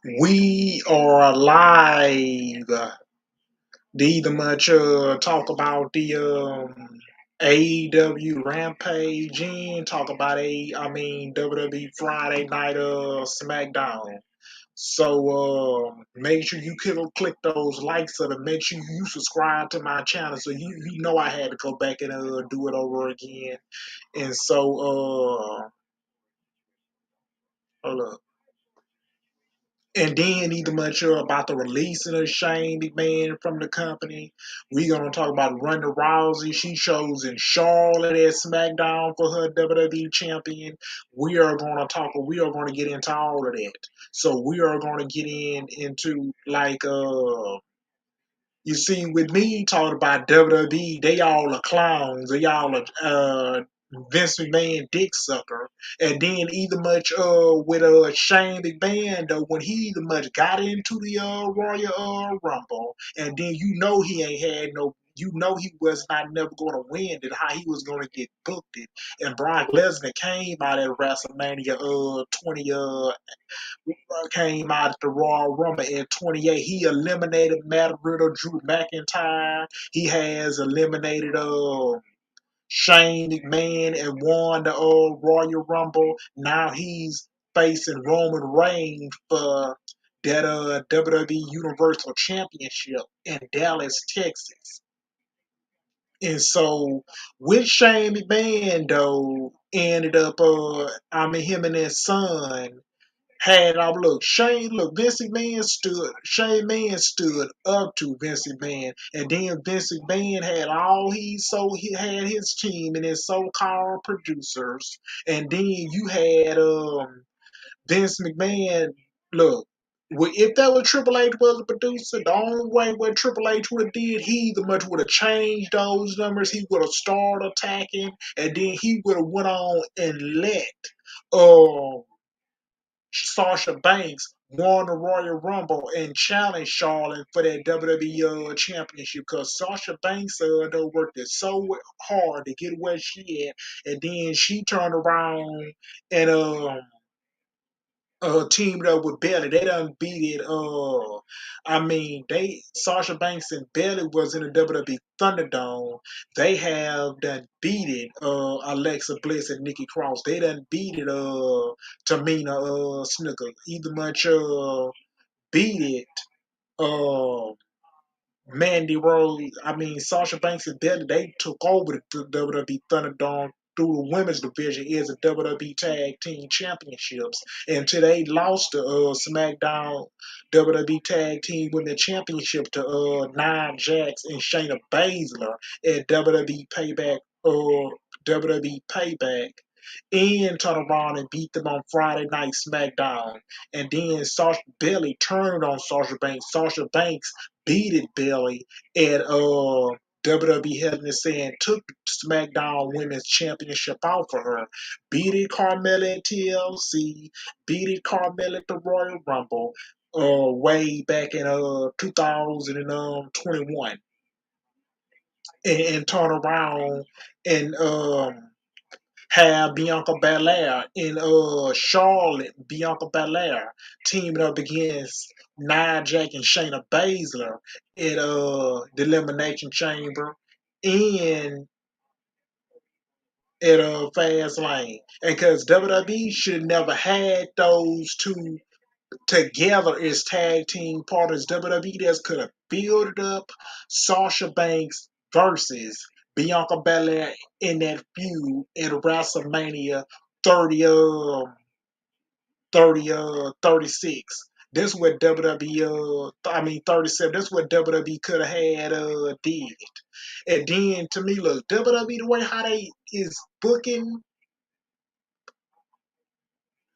We are live. Need to much talk about the AEW Rampage and talk about WWE Friday Night SmackDown. So make sure you click those likes and make sure you subscribe to my channel so you know I had to go back and do it over again. And so hold up. And then either much about the releasing of Shane McMahon from the company. We're gonna talk about Ronda Rousey. She shows in Charlotte at SmackDown for her WWE champion. We are gonna get into all of that. So we are gonna get into like you see, with me talking about WWE, they all are clowns. They all are Vince McMahon dick sucker. And then either much with Shane McMahon though, when he either much got into the Royal Rumble, and then you know he ain't had no. You know he was not never going to win it. How he was going to get booked it, and Brock Lesnar came out at WrestleMania 20 came out at the Royal Rumble at 28. He eliminated Matt Riddle, Drew McIntyre. He has eliminated Shane McMahon and won the Royal Rumble. Now he's facing Roman Reigns for that WWE Universal Championship in Dallas, Texas. And so with Shane McMahon though, ended up him and his son had Shane Man stood up to Vince McMahon, and then Vince McMahon he had his team and his so-called producers, and then you had Vince McMahon. Look, if that was Triple H was the producer, the only way what Triple H would have did, he either much would have changed those numbers, he would have started attacking, and then he would have went on and let uh Sasha Banks won the Royal Rumble and challenged Charlotte for that WWE championship because Sasha Banks though worked it so hard to get where she at, and then she turned around and teamed up with Belly. They done beat it. They Sasha Banks and Belly was in the WWE Thunderdome. They have done beat it. Alexa Bliss and Nikki Cross. They done beat it. Tamina Snuka. Either much beat it. Uh, Mandy Rose, Sasha Banks and Belly, they took over the WWE Thunderdome through the women's division as the WWE Tag Team Championships until they lost the SmackDown WWE Tag Team Women's Championship to Nia Jax and Shayna Baszler at WWE Payback and turn around and beat them on Friday Night SmackDown. And then Sasha Belly turned on Sasha Banks. Sasha Banks beated Belly at WWE Hell in a Cell and took SmackDown Women's Championship out for her. Beated Carmella at TLC, beated Carmella at the Royal Rumble way back in 2021. And turn around and have Bianca Belair in Charlotte, Bianca Belair teaming up against Nia Jax and Shayna Baszler at the Elimination Chamber and at Fast Lane. And because WWE should have never had those two together as tag team partners, WWE just could have built up Sasha Banks versus Bianca Belair in that feud at WrestleMania 30 36. This what WWE 37. This what WWE could have had did. And then to me, look, WWE the way how they is booking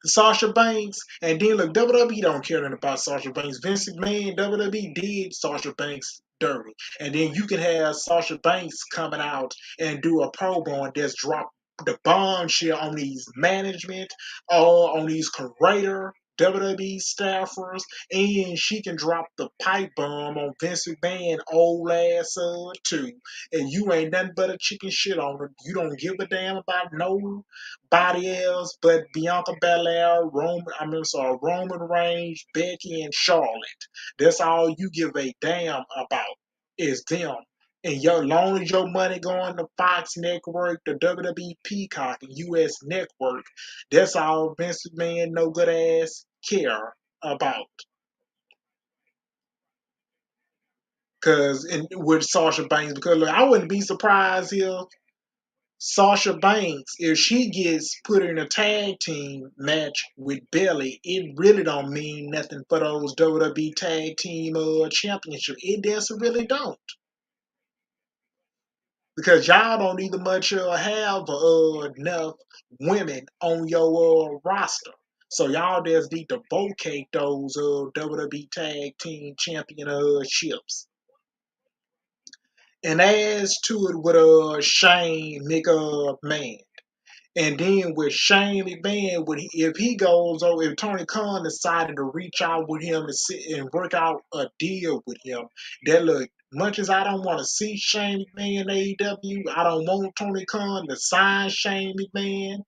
Sasha Banks, and then look, WWE don't care nothing about Sasha Banks. Vince McMahon, WWE did Sasha Banks dirty. And then you can have Sasha Banks coming out and do a promo and just drop the bombshell on these management or on these creator WWE staffers, and she can drop the pipe bomb on Vince McMahon old ass too. And you ain't nothing but a chicken shit on her. You don't give a damn about nobody else but Bianca Belair, Roman Reigns, Becky, and Charlotte. That's all you give a damn about is them. And long as your money going to Fox Network, the WWE Peacock, and US Network, that's all Vince McMahon no good ass care about. Cause with Sasha Banks, because look, I wouldn't be surprised if Sasha Banks, if she gets put in a tag team match with Belly, it really don't mean nothing for those WWE tag team championship. It just really don't. Because y'all don't even much have enough women on your roster. So y'all just need to vacate those WWE Tag Team Championships. And as to it with Shane McMahon. And then with Shane McMahon, if he goes over, if Tony Khan decided to reach out with him and sit and work out a deal with him, that look, much as I don't want to see Shane McMahon in AEW, I don't want Tony Khan to sign Shane McMahon,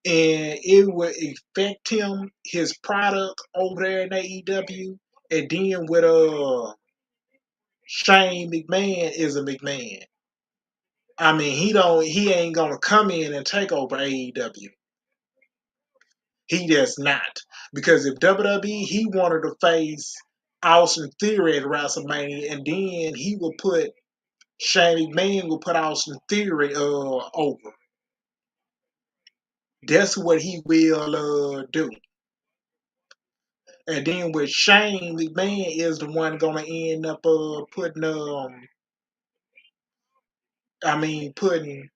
and it would affect him, his product over there in AEW. And then with Shane McMahon is a McMahon. I mean, he ain't gonna come in and take over AEW. He does not. Because if WWE, he wanted to face Austin Theory at WrestleMania, and then he will put Shane McMahon will put Austin Theory over. That's what he will do. And then with Shane McMahon is the one gonna end up putting putting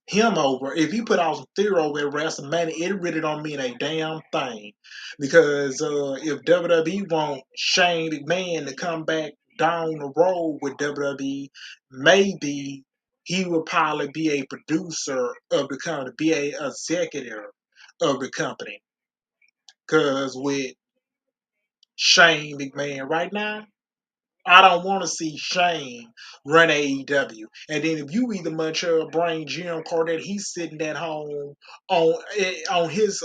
him over. If he put Austin Theory over at WrestleMania, it really don't mean a damn thing. Because if WWE want Shane McMahon to come back down the road with WWE, maybe he will probably be a producer of the company, be a executive of the company. Because with Shane McMahon right now, I don't want to see Shane run AEW. And then if you either much bring Jim Cornette, he's sitting at home on his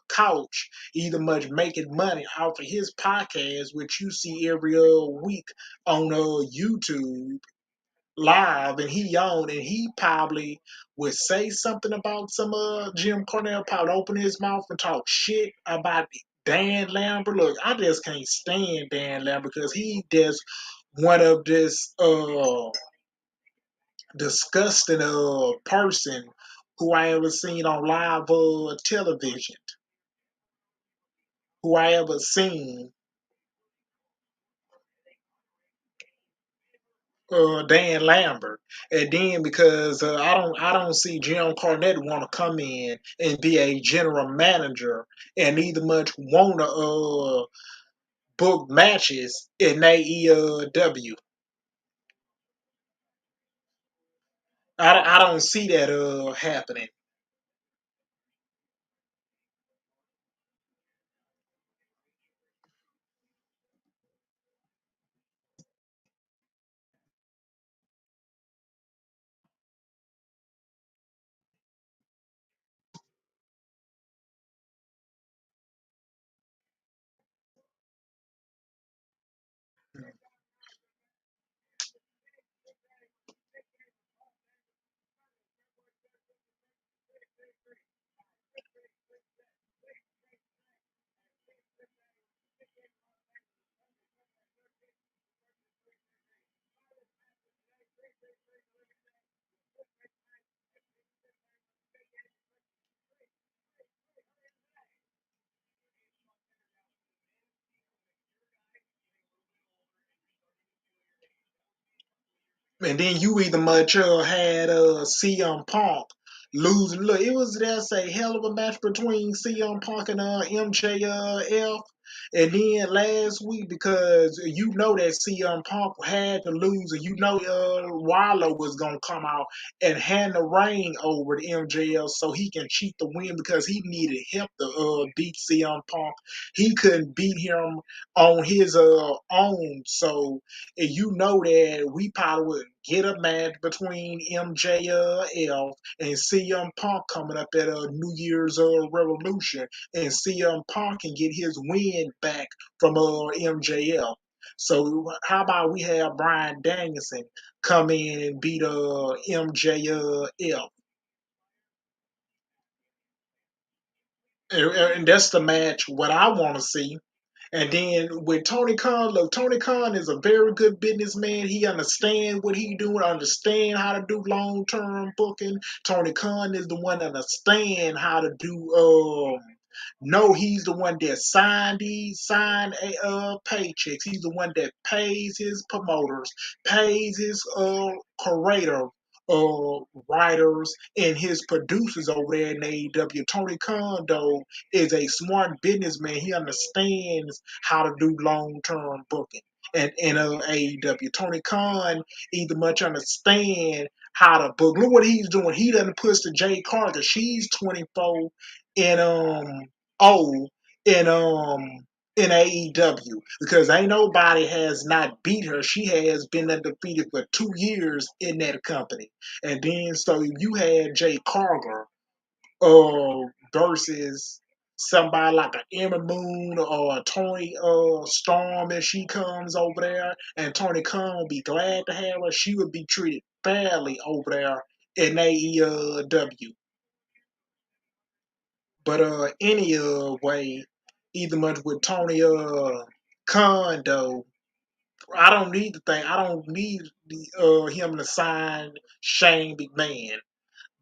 couch, either much making money off of his podcast, which you see every week on YouTube live, and he on, and he probably would say something about some Jim Cornette, probably open his mouth and talk shit about Dan Lambert. Look, I just can't stand Dan Lambert because he just one of this disgusting person who I ever seen on live television, who I ever seen. Dan Lambert, and then because I don't see Jim Cornette want to come in and be a general manager and either much want to book matches in AEW. I don't see that happening. And then you either much had CM Punk losing. Look, it was that's a hell of a match between CM Punk and MJF. And then last week, because you know that CM Punk had to lose, and you know Wallow was gonna come out and hand the reign over to MJF so he can cheat the win because he needed help to beat CM Punk. He couldn't beat him on his own. So and you know that we probably would get a match between MJF and CM Punk coming up at a New Year's Revolution, and CM Punk can get his win back from MJF. So how about we have Bryan Danielson come in and beat MJF, and that's the match what I want to see. And then with Tony Khan, look, Tony Khan is a very good businessman. He understands what he doing, understand how to do long term booking. Tony Khan is the one that understand how to do. No, he's the one that signed paychecks. He's the one that pays his promoters, pays his curator writers and his producers over there in AEW. Tony Khan though is a smart businessman. He understands how to do long term booking. And in AEW, Tony Khan either much understand how to book. Look what he's doing. He doesn't push the Jay Carter. She's 24 and oh in AEW because ain't nobody has not beat her. She has been undefeated for 2 years in that company. And then so you had Jay Carter versus somebody like an Emma Moon or a Tony Storm if she comes over there, and Tony Khan will be glad to have her. She would be treated fairly over there in AEW. But any way, either much with Tony Khan though, I don't need the thing. I don't need him to sign Shane McMahon.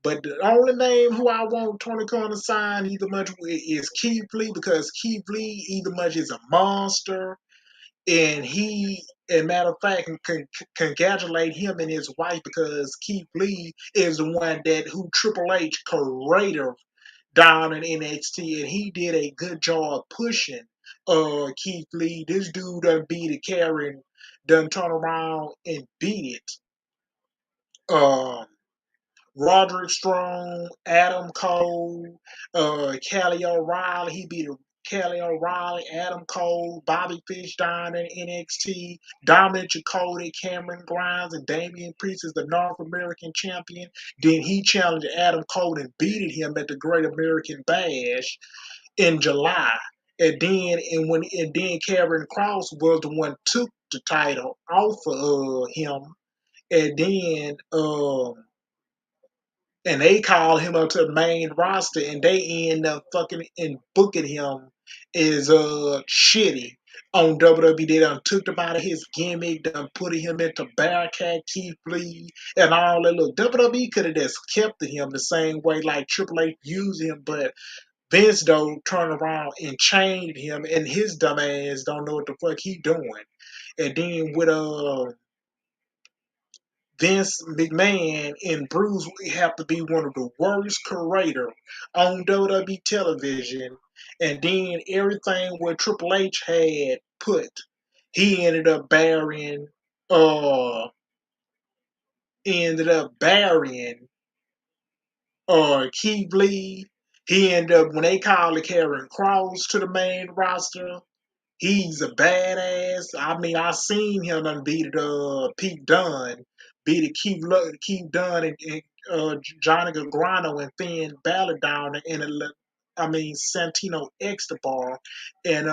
But the only name who I want Tony Khan to sign either much is Keith Lee because Keith Lee either much is a monster, and matter of fact, can congratulate him and his wife because Keith Lee is the one that who Triple H created down in NXT, and he did a good job pushing Keith Lee. This dude done beat it, Karen done turn around and beat it. Roderick Strong, Adam Cole, Kelly O'Reilly. He beat Kelly O'Reilly, Adam Cole, Bobby Fish down in NXT, Dominic Jacoby, Cameron Grimes, and Damian Priest is the North American champion. Then he challenged Adam Cole and beat him at the Great American Bash in July. And then Karen Cross was the one took the title off of him. And then and they call him up to the main roster, and they end up fucking and booking him as shitty on WWE. They done took him out of his gimmick, done put him into Bearcat, Keith Lee, and all that. Look, WWE could have just kept him the same way like Triple H used him, but Vince though turned around and changed him, and his dumb ass don't know what the fuck he doing. And then with Vince McMahon and Bruce have to be one of the worst creators on WWE television. And then everything what Triple H had put, he uh ended up burying Keith Lee. He ended up when they called Karen Cross to the main roster. He's a badass. I mean, I seen him done beat Pete Dunne, beat Keith Dunne and Johnny Gargano and Finn Balor down in Santino Escobar and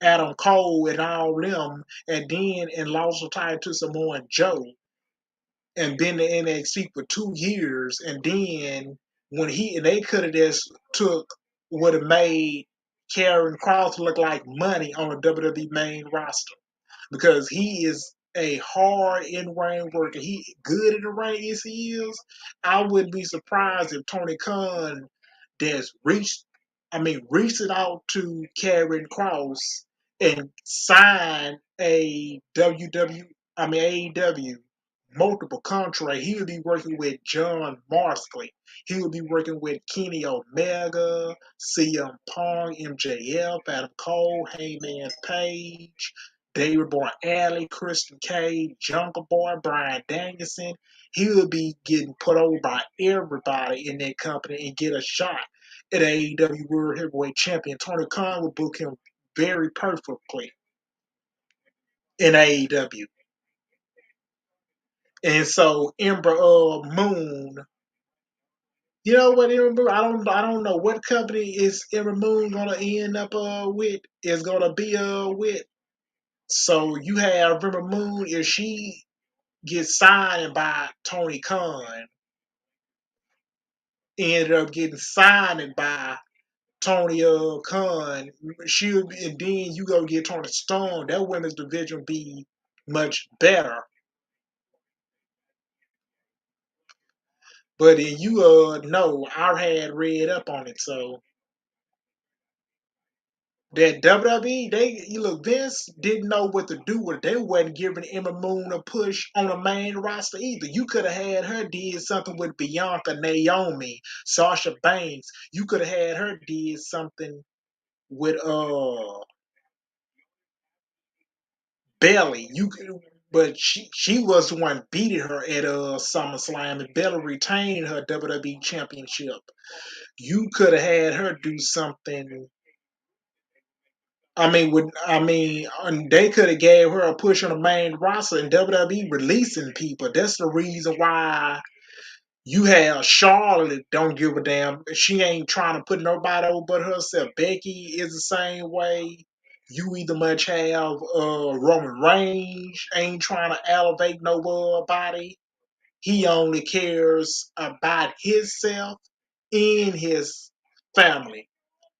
Adam Cole and all them, and then and lost the title to Samoa Joe and been to NXT for 2 years, and then they could have just would have made Karen Cross look like money on the WWE main roster because he is a hard in ring worker. He good in the ring as he is. I wouldn't be surprised if Tony Khan just reached it out to Karen Cross and signed a AEW multiple contracts. He would be working with John Moxley. He would be working with Kenny Omega, CM Punk, MJF, Adam Cole, Heyman Page, David Boy Alley, Christian Cage, Jungle Boy, Bryan Danielson. He would be getting put over by everybody in that company and get a shot at AEW World Heavyweight Champion. Tony Khan would book him very perfectly in AEW. And so Ember Moon, you know what Ember? I don't know what company is Ember Moon gonna end up with. Is gonna be with. So you have Ember Moon if she gets signed by Tony Khan, ended up getting signed by Tony Khan. She'll be, and then you go get Tony Storm. That women's division be much better. But then you know I had read up on it, so that WWE, they you look, Vince didn't know what to do with it. They wasn't giving Emma Moon a push on the main roster either. You could have had her did something with Bianca, Naomi, Sasha Banks. You could have had her did something with Belly. You could, but she was the one beating her at SummerSlam, and Belly retained her WWE championship. You could have had her do something. They could have gave her a push on the main roster and WWE releasing people. That's the reason why you have Charlotte don't give a damn. She ain't trying to put nobody over but herself. Becky is the same way. You either much have Roman Reigns ain't trying to elevate nobody. He only cares about himself and his family.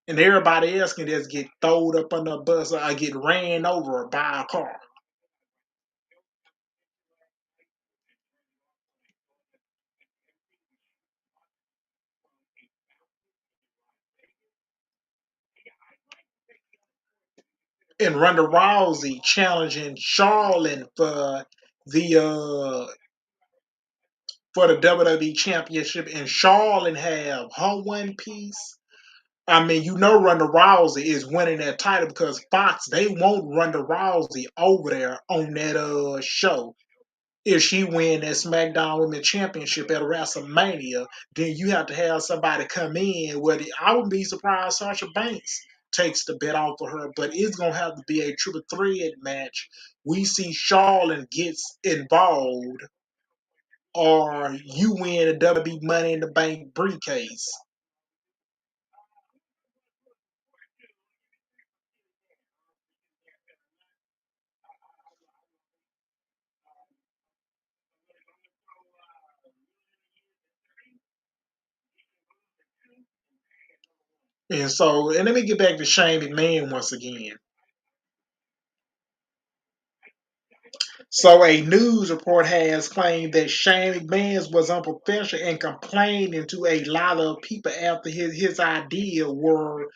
And everybody else can just get thrown up on the bus or get ran over by a car. And Ronda Rousey challenging Charlotte the uh for the WWE Championship, and Charlotte have her one piece. You know Ronda Rousey is winning that title because Fox they want Ronda Rousey over there on that show. If she win that SmackDown Women's Championship at WrestleMania, then you have to have somebody come in. I wouldn't be surprised Sasha Banks takes the bet off of her, but it's gonna have to be a triple threat match. We see Charlotte gets involved, or you win a WWE Money in the Bank briefcase. And let me get back to Shane McMahon once again. So a news report has claimed that Shane McMahon was unprofessional and complaining to a lot of people after his idea were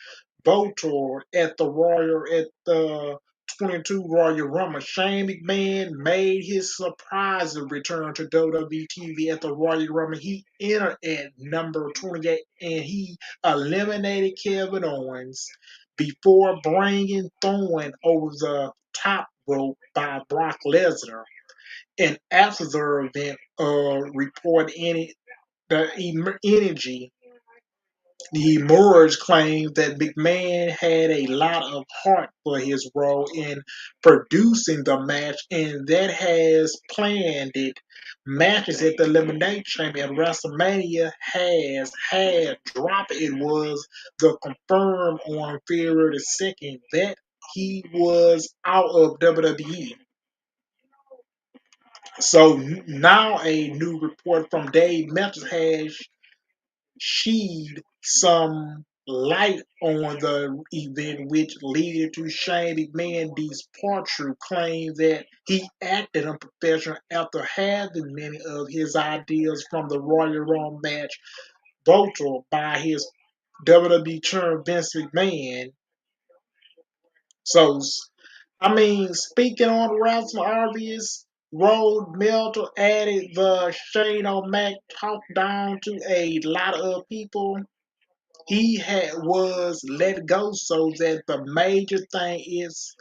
voted at the 22 Royal Rumble. Shane McMahon made his surprise return to WWE TV at the Royal Rumble. He entered at number 28 and he eliminated Kevin Owens before bringing Thorne over the top rope by Brock Lesnar. And after the event, report energy, the Moors claimed that McMahon had a lot of heart for his role in producing the match, and that has planned it. Matches at the Elimination Chamber at WrestleMania has had dropped. It was the confirmed on February the 2nd that he was out of WWE. So now a new report from Dave Meltzer has shed some light on the event, which led to Shane McMahon's departure, claim that he acted unprofessional after having many of his ideas from the Royal Rumble match voted by his WWE term Vince McMahon. So, speaking on wrestling, obvious, Road Melter added the Shane O'Mac talk down to a lot of people. He was let go so that the major thing is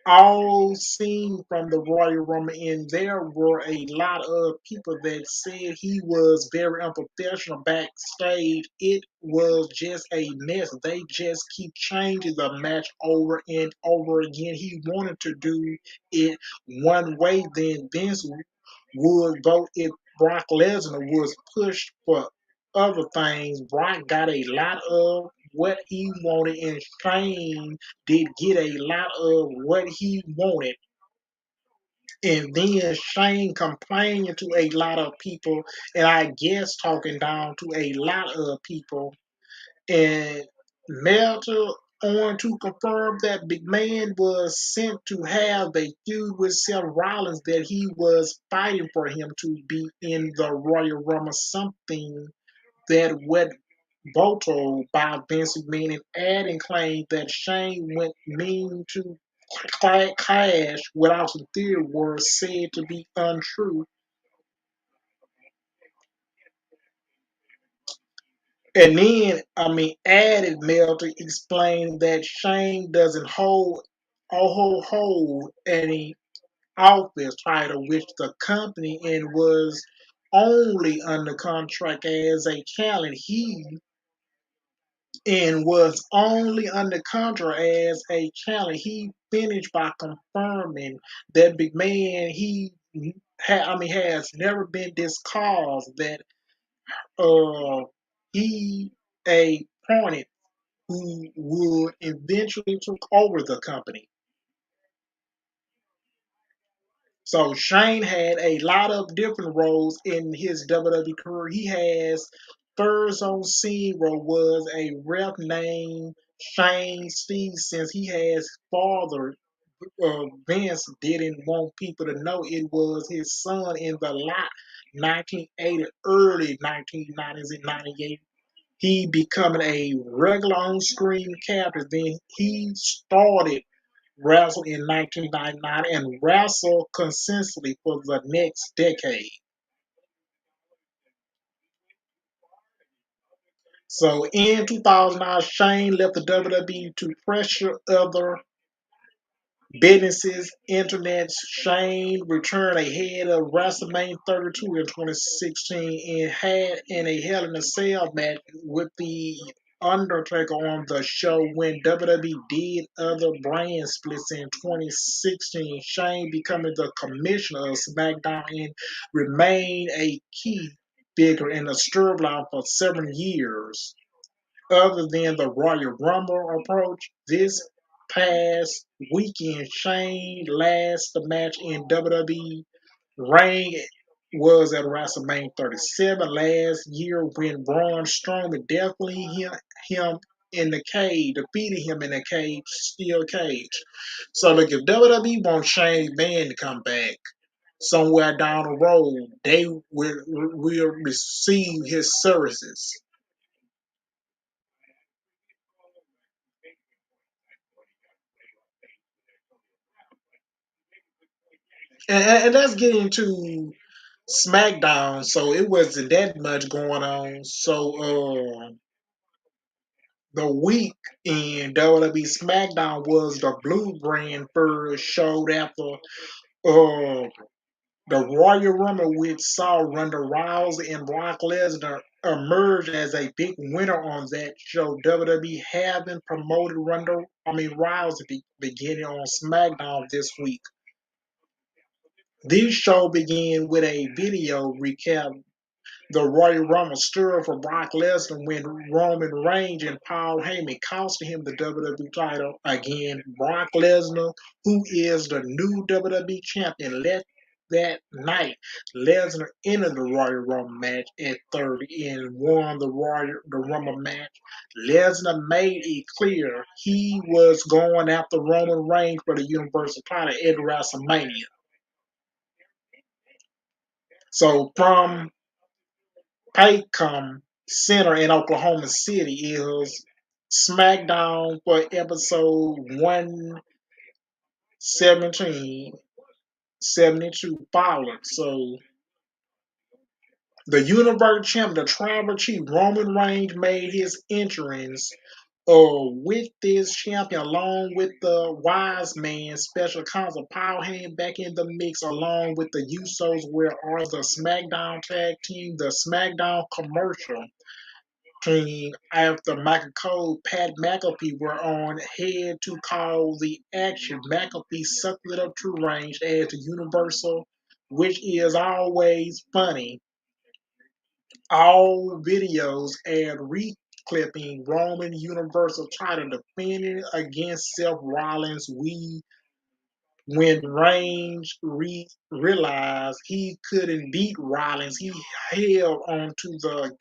all seen from the Royal Rumble, and there were a lot of people that said he was very unprofessional backstage. It was just a mess. They just keep changing the match over and over again. He wanted to do it one way, then Vince would vote if Brock Lesnar was pushed for other things. Brock got a lot of what he wanted, and Shane did get a lot of what he wanted. And then Shane complaining to a lot of people, and I guess talking down to a lot of people. And Melter on to confirm that McMahon was sent to have a feud with Seth Rollins, that he was fighting for him to be in the Royal Rumble, something that went vetoed by Vince McMahon, and adding claims that Shane went mean to Cash without some theory were said to be untrue. And then, added Mel to explain that Shane doesn't hold any office title with the company, and was only under contract as a talent. He and was only under contract as a talent. He finished by confirming that big man has never been disclosed, that he appointed who would eventually took over the company. So Shane had a lot of different roles in his WWE career. He has first on scene role was a rep named Shane Steve, since he has father Vince didn't want people to know it was his son in the lot 1980, early 1990s and 98. He becoming a regular on screen character. Then he started wrestle in 1999 and wrestled consistently for the next decade. So in 2009, Shane left the WWE to pressure other businesses. Internet Shane returned ahead of WrestleMania 32 in 2016 and had in a Hell in a Cell match with the Undertaker on the show. When WWE did other brand splits in 2016, Shane becoming the commissioner of SmackDown and remained a key figure in the storyline for 7 years. Other than the Royal Rumble approach, this past weekend, Shane last match in WWE ring was at WrestleMania 37 last year, when Braun Strowman definitely him in the cage, defeated him in the cage, steel cage. So look, if WWE wants Shane McMahon to come back somewhere down the road, they will receive his services. And let's get into SmackDown. So it wasn't that much going on. So the week in WWE SmackDown was the Blue Brand first showed after uh, the Royal Rumble, which saw Ronda Rousey and Brock Lesnar emerge as a big winner on that show. WWE having promoted Rousey beginning on SmackDown this week. This show began with a video recap the Royal Rumble stir for Brock Lesnar when Roman Reigns and Paul Heyman costing him the WWE title again. Brock Lesnar, who is the new WWE champion, led that night. Lesnar entered the Royal Rumble match at 30 and won the Rumble match. Lesnar made it clear he was going after Roman Reigns for the Universal title at WrestleMania. So from Paycom Center in Oklahoma City is SmackDown for episode 117. 72 followed. So the Universal Champion, the Tribal Chief Roman Reigns, made his entrance with this champion, along with the Wise Man Special Counsel Paul Heyman back in the mix, along with the Usos, where are the SmackDown Tag Team, the SmackDown Commercial Team. After Michael Cole, Pat McAfee were on head to call the action. McAfee sucked it up to range as the Universal, which is always funny. All videos and reclipping Roman Universal title defending against Seth Rollins. When Reigns realized he couldn't beat Rollins, he held onto the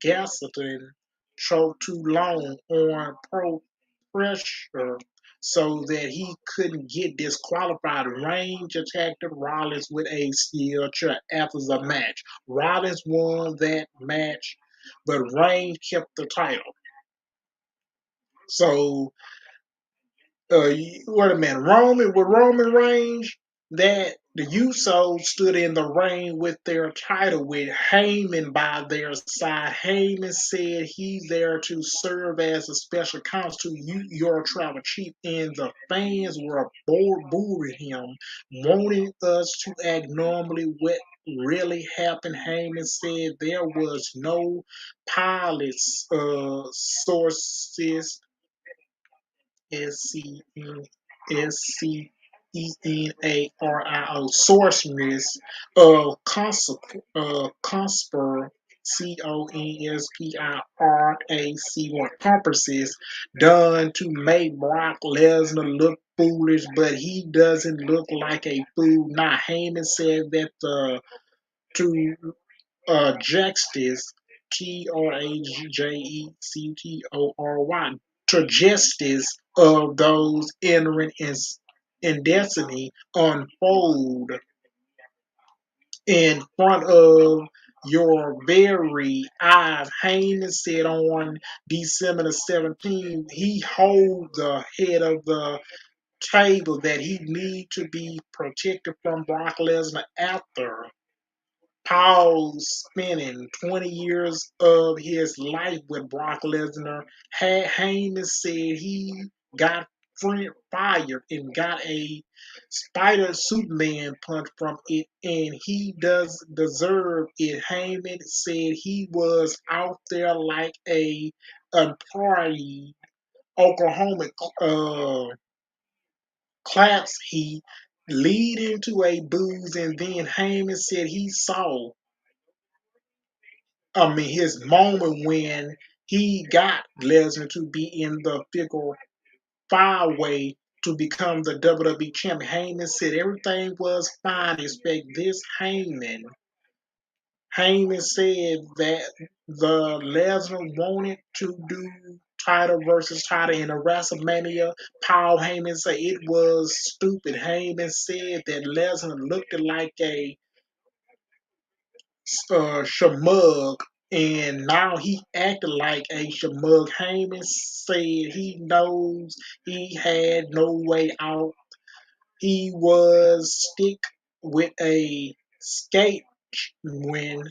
gasoline choke too long on pro pressure so that he couldn't get disqualified. Reigns attacked Rollins with a steel chair after the match. Rollins won that match, but Reigns kept the title. So wait a minute, Roman Reigns, that the Usos stood in the ring with their title with Heyman by their side. Heyman said he's there to serve as a special counsel to your tribal chief, and the fans were booing him, wanting us to act normally. What really happened? Heyman said there was no pilots sources SCENARIO sourceness of conspiracy CONSPIRAC1 purposes done to make Brock Lesnar look foolish, but he doesn't look like a fool. Now Heyman said that the to justice TRAJECTORY to justice of those entering in destiny unfold in front of your very eyes. Heyman said on December the 17th, he hold the head of the table that he need to be protected from Brock Lesnar after Paul spending 20 years of his life with Brock Lesnar. Heyman said he got fired and got a Spider Superman punch from it, and he does deserve it. Heyman said he was out there like a employee, Oklahoma claps he leading to a booze, and then Heyman said he saw his moment when he got Lesnar to be in the figure five way to become the WWE champion. Heyman said everything was fine except this Heyman. Heyman said that the Lesnar wanted to do title versus title in a WrestleMania. Paul Heyman said it was stupid. Heyman said that Lesnar looked like a Shamug, and now he acted like a Shamug. Heyman said he knows he had no way out. He was stick with a skate when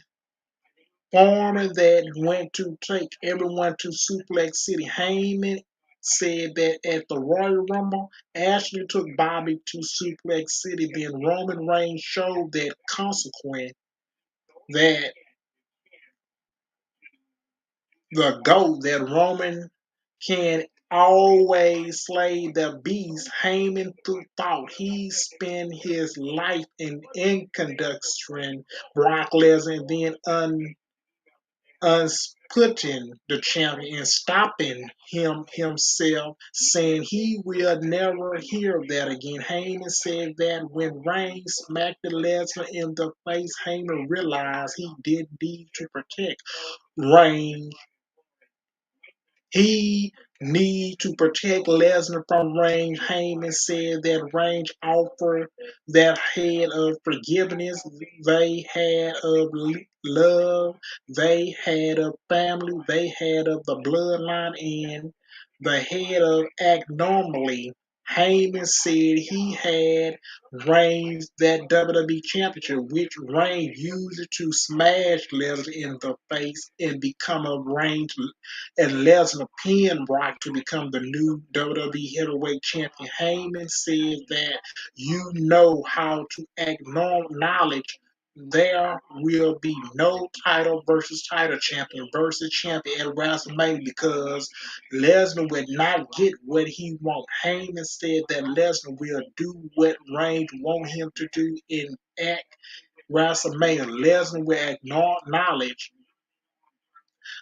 farmer that went to take everyone to Suplex City. Heyman said that at the Royal Rumble, Ashley took Bobby to Suplex City. Then Roman Reigns showed that consequent that the GOAT, that Roman can always slay the beast. Heyman thought he spent his life in conducting Brock Lesnar and then unputting the champion and stopping him himself, saying he will never hear that again. Heyman said that when Reigns smacked the Lesnar in the face, Heyman realized he did need to protect Reigns. He need to protect Lesnar from Reigns. Heyman said that Reigns offered that head of forgiveness, they had of love, they had of family, they had of the bloodline, and the head of act normally. Heyman said he had Reigns that WWE Championship, which Reigns used it to smash Lesnar in the face and become a Reigns and Lesnar pin Brock to become the new WWE Heavyweight Champion. Heyman said that you know how to acknowledge there will be no title versus title champion versus champion at WrestleMania because Lesnar will not get what he wants. Heyman said that Lesnar will do what Reigns want him to do at WrestleMania. Lesnar will acknowledge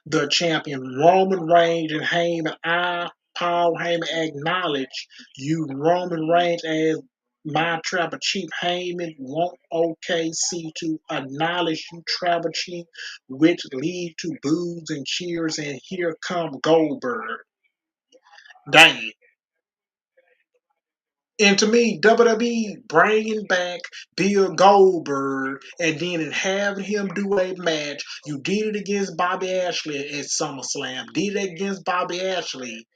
the champion Roman Reigns and Heyman. Paul Heyman, acknowledge you Roman Reigns as my tribal chief. Heyman want OKC to acknowledge you tribal chief, which lead to boos and cheers. And here come Goldberg. Dang. And to me, WWE bringing back Bill Goldberg and then having him do a match. You did it against Bobby Ashley at SummerSlam. Did it against Bobby Ashley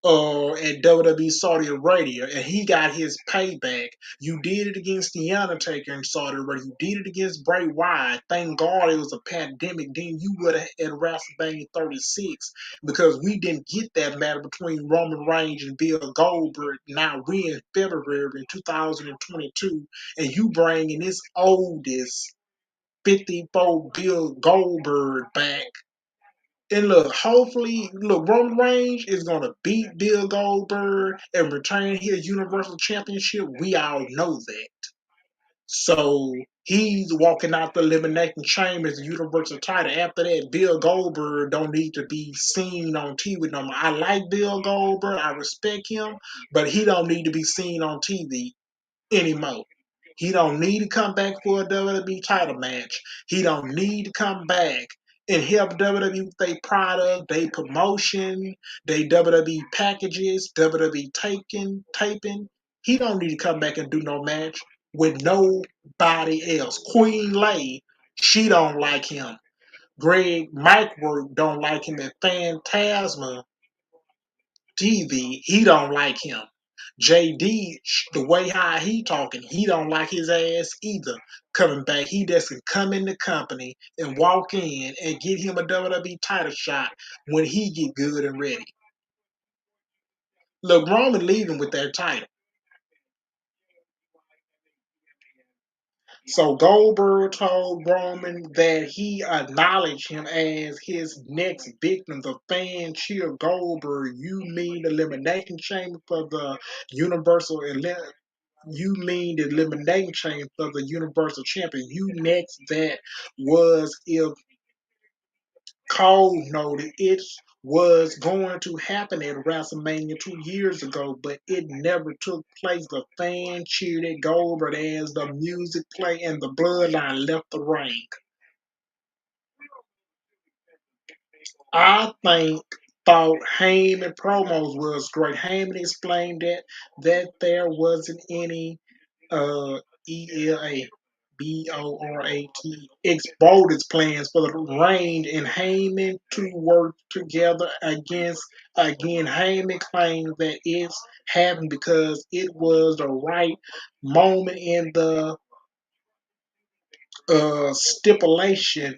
at WWE Saudi Arabia, and he got his payback. You did it against The Undertaker in Saudi Arabia. You did it against Bray Wyatt. Thank God it was a pandemic. Then you would have at WrestleMania 36 because we didn't get that match between Roman Reigns and Bill Goldberg. Now we in February in 2022, and you bringing this oldest 54 Bill Goldberg back. And look, hopefully, Roman Reigns is going to beat Bill Goldberg and retain his Universal Championship. We all know that. So he's walking out the elimination chamber as the Universal title. After that, Bill Goldberg don't need to be seen on TV no more. I like Bill Goldberg. I respect him, but he don't need to be seen on TV anymore. He don't need to come back for a WWE title match. He don't need to come back and help WWE with their product, their promotion, their WWE packages, WWE taping. He don't need to come back and do no match with nobody else. Queen Lay, she don't like him. Greg Mikework don't like him, and Phantasma TV, he don't like him. JD, the way how he talking, he don't like his ass either. Coming back, he just can come in the company and walk in and get him a WWE title shot when he get good and ready. Look, Roman leaving with that title. So Goldberg told Roman that he acknowledged him as his next victim. The fan cheer Goldberg. You mean the elimination chamber for the Universal you mean the elimination chamber for the Universal Champion. You next that was if Cole noted it was going to happen at WrestleMania 2 years ago, but it never took place. The fan cheered at Goldberg as the music played and the bloodline left the ring. I thought Heyman promos was great. Heyman explained that there wasn't any ELA BORAT exploded plans for the Reigns and Heyman to work together again. Heyman claimed that it's happened because it was the right moment in the stipulation.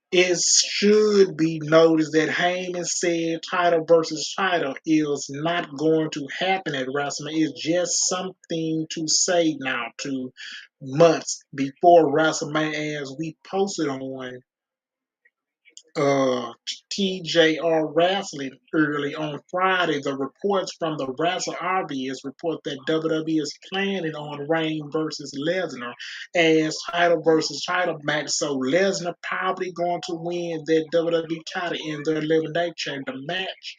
It should be noticed that Heyman said title versus title is not going to happen at WrestleMania. It's just something to say now, 2 months before WrestleMania, as we posted on uh, TJR Wrestling early on Friday. The reports from the Wrestle RBS report that WWE is planning on Reigns versus Lesnar as title versus title match. So Lesnar probably going to win that WWE title in the elimination chamber match.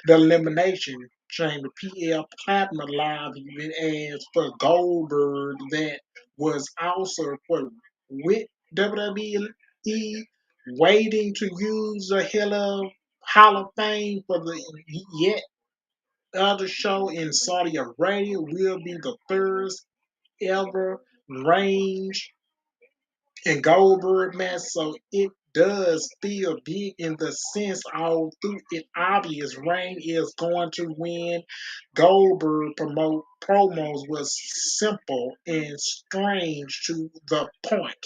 The elimination chamber PL Platinum Live event as for Goldberg that was also reported with WWE waiting to use the Hall of Fame for the yet other show in Saudi Arabia will be the first ever Reigns and Goldberg match. So it does feel big in the sense all through it obvious Reign is going to win. Goldberg promos was simple and strange to the point.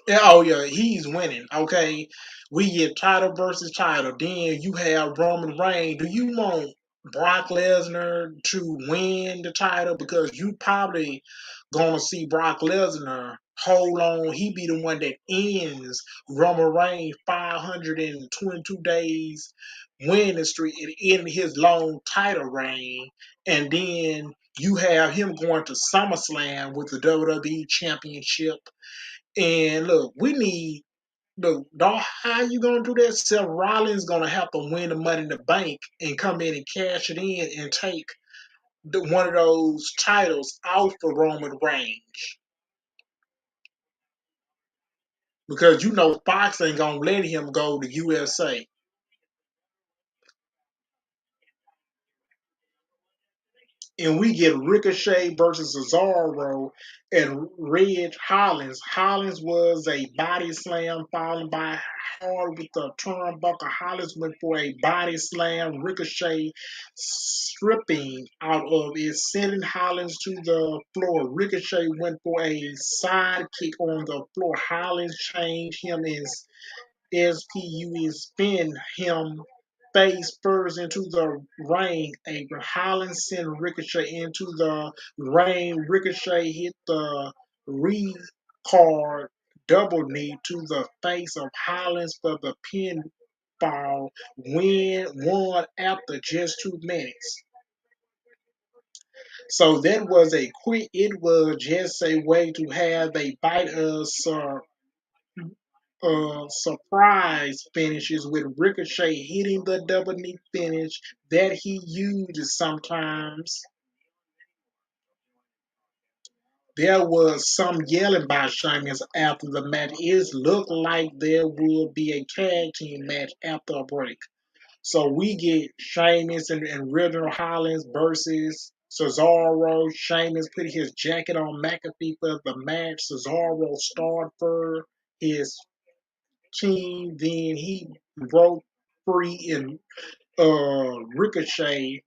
Yeah, oh yeah, he's winning. Okay, we get title versus title. Then you have Roman Reigns. Do you want Brock Lesnar to win the title because you probably gonna see Brock Lesnar hold on? He be the one that ends Roman Reigns 522 days winning streak and end his long title reign, and then you have him going to SummerSlam with the WWE Championship. And look, we need dog. How you gonna do that? Seth Rollins gonna have to win the Money in the Bank and come in and cash it in and take one of those titles off of Roman Reigns because you know Fox ain't gonna let him go to USA. And we get Ricochet versus Cesaro and Red Hollins. Hollins was a body slam followed by hard with the turnbuckle. Hollins went for a body slam. Ricochet stripping out of it, sending Hollins to the floor. Ricochet went for a side kick on the floor. Hollins changed him in SPU is spin him face first into the ring. Abram Hollins sent Ricochet into the ring. Ricochet hit the card double knee to the face of Hollins for the pinfall win, won after just 2 minutes. So that was a quick, it was just a way to have a bite of surprise finishes with Ricochet hitting the double knee finish that he uses sometimes. There was some yelling by Sheamus after the match. It looked like there will be a tag team match after a break. So we get Sheamus and Riddle Hollins versus Cesaro. Sheamus put his jacket on McAfee for the match. Cesaro starred for his team. Then he broke free and Ricochet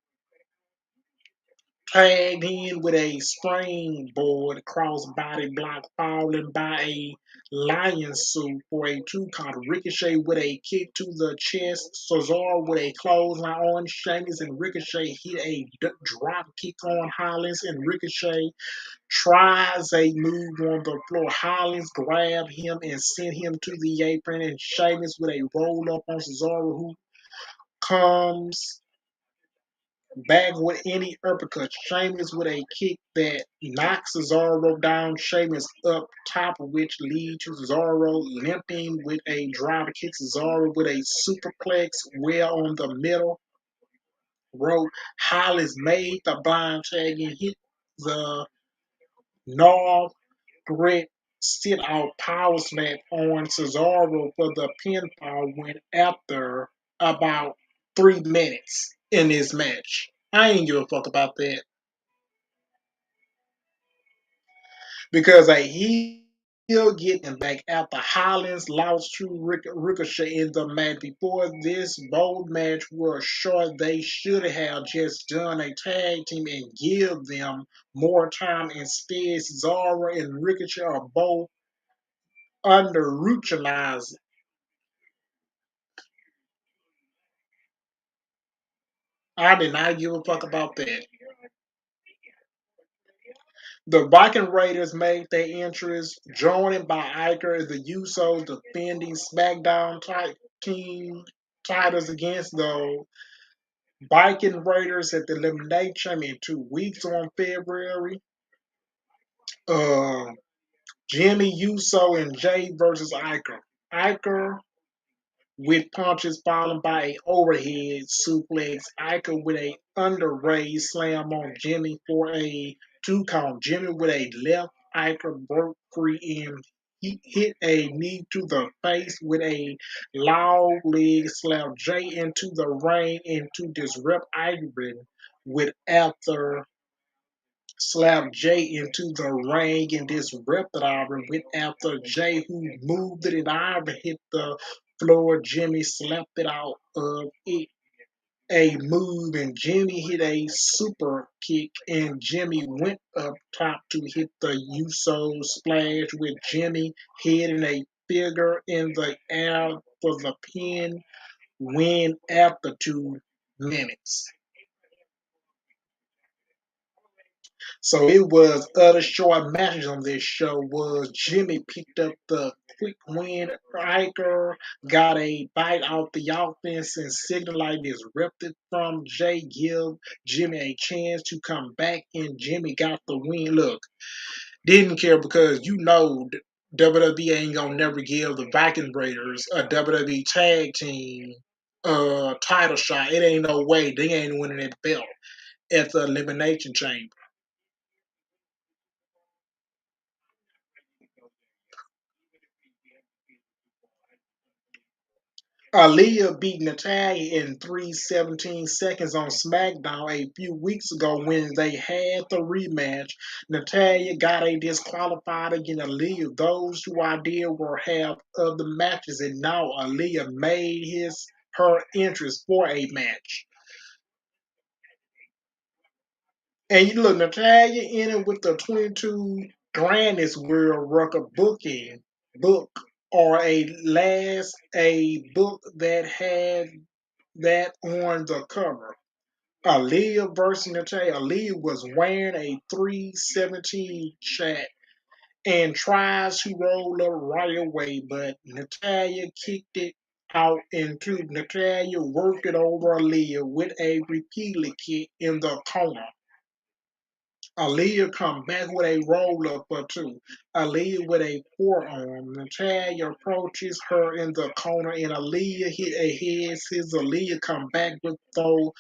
tagged in with a springboard crossbody block, falling by a lion suit for a 2 count. Ricochet with a kick to the chest. Cesaro with a clothesline on Sheamus, and Ricochet hit a drop kick on Hollins, and Ricochet tries a move on the floor. Hollins grabbed him and sent him to the apron, and Sheamus with a roll up on Cesaro, who comes back with any uppercut. Sheamus with a kick that knocks Cesaro down. Sheamus up top, which leads to Cesaro limping with a driver kick. Cesaro with a superplex well on the middle rope. Hollins made the blind tag and hit the North Great sit out power smack on Cesaro for the pinfall win after about 3 minutes in this match. I ain't give a fuck about that because a heel getting back after Hollins lost to Ricochet in the match. Before this bold match was short, they should have just done a tag team and give them more time. Instead, Cesaro and Ricochet are both underutilized. I did not give a fuck about that. The Viking Raiders made their entrance, joined by Iker as the Usos defending SmackDown team titles against the Viking Raiders at the Elimination in 2 weeks on February. Uh, Jimmy Uso and Jay versus Iker. Iker with punches followed by a overhead suplex. Iker with a underraised slam on Jimmy for a 2 count. Jimmy with a left. Iker broke free and he hit a knee to the face with a loud leg slap. Jay into the ring and to disrupt Iker with after slapped Jay into the ring and disrupted Ivory with after Jay, who moved it and Ivory hit the floor. Jimmy slapped it out of it. A move and Jimmy hit a super kick and Jimmy went up top to hit the Uso splash with Jimmy hitting a figure in the air for the pin win after 2 minutes. So it was other short matches on this show was Jimmy picked up the quick win. Iker got a bite off the offense and signal like disrupted from Jay give Jimmy a chance to come back and Jimmy got the win. Look, didn't care because WWE ain't gonna never give the Viking Raiders a WWE tag team title shot. It ain't no way they ain't winning that belt at the Elimination Chamber. Aaliyah beat Natalya in 3:17 on SmackDown a few weeks ago when they had the rematch. Natalya got a disqualified against Aaliyah. Those 2 ideas were half of the matches, and now Aaliyah made her interest for a match. And you look, Natalya in it with the 22 grandest world record book or a book that had that on the cover. Aaliyah versus Natalya. Aaliyah was wearing a 317 chat and tries to roll up right away, but Natalya kicked it out into Natalya worked it over Aaliyah with a repeated kick in the corner. Aaliyah come back with a roll up or two. Aaliyah with a forearm. Natalya approaches her in the corner and Aaliyah hit a head. Since Aaliyah come back with throw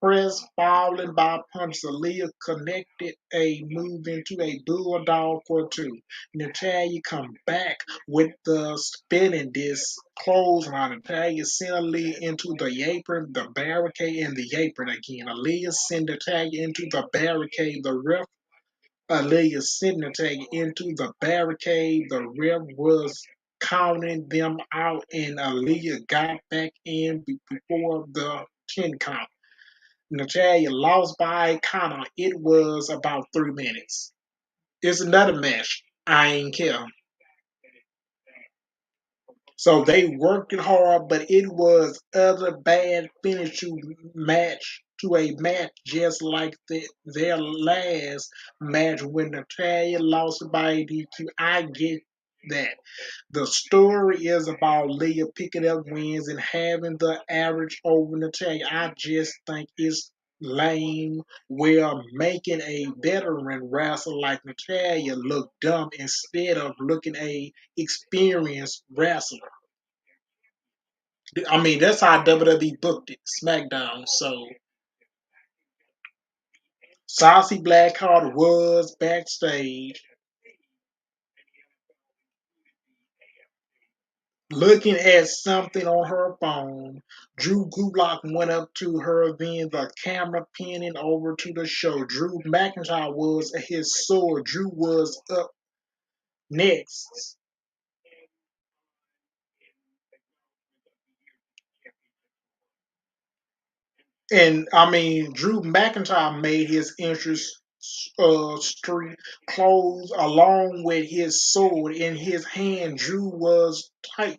press falling by punch. Aaliyah connected a move into a bulldog for two. Natalya come back with the spinning disc clothesline. Natalya sent Aaliyah into the apron, the barricade, and the apron again. Aaliyah sent Natalya into the barricade. The ref Aaliyah sent Natalya into the barricade. The ref was counting them out, and Aaliyah got back in before the 10 count. Natalia lost by a count. It was about 3 minutes. It's another match. I ain't care. So they worked it hard, but it was other bad finish to a match just like their last match when Natalia lost by DQ. I get that. The story is about Leah picking up wins and having the average over Natalia. I just think it's lame. We're making a veteran wrestler like Natalia look dumb instead of looking a experienced wrestler. I mean, that's how WWE booked it, SmackDown. So Saucy Blackheart was backstage looking at something on her phone. Drew Gulak went up to her, then the camera panning over to the show. Drew McIntyre was at his sword. Drew was up next. And I mean, Drew McIntyre made his entrance street close along with his sword in his hand. Drew was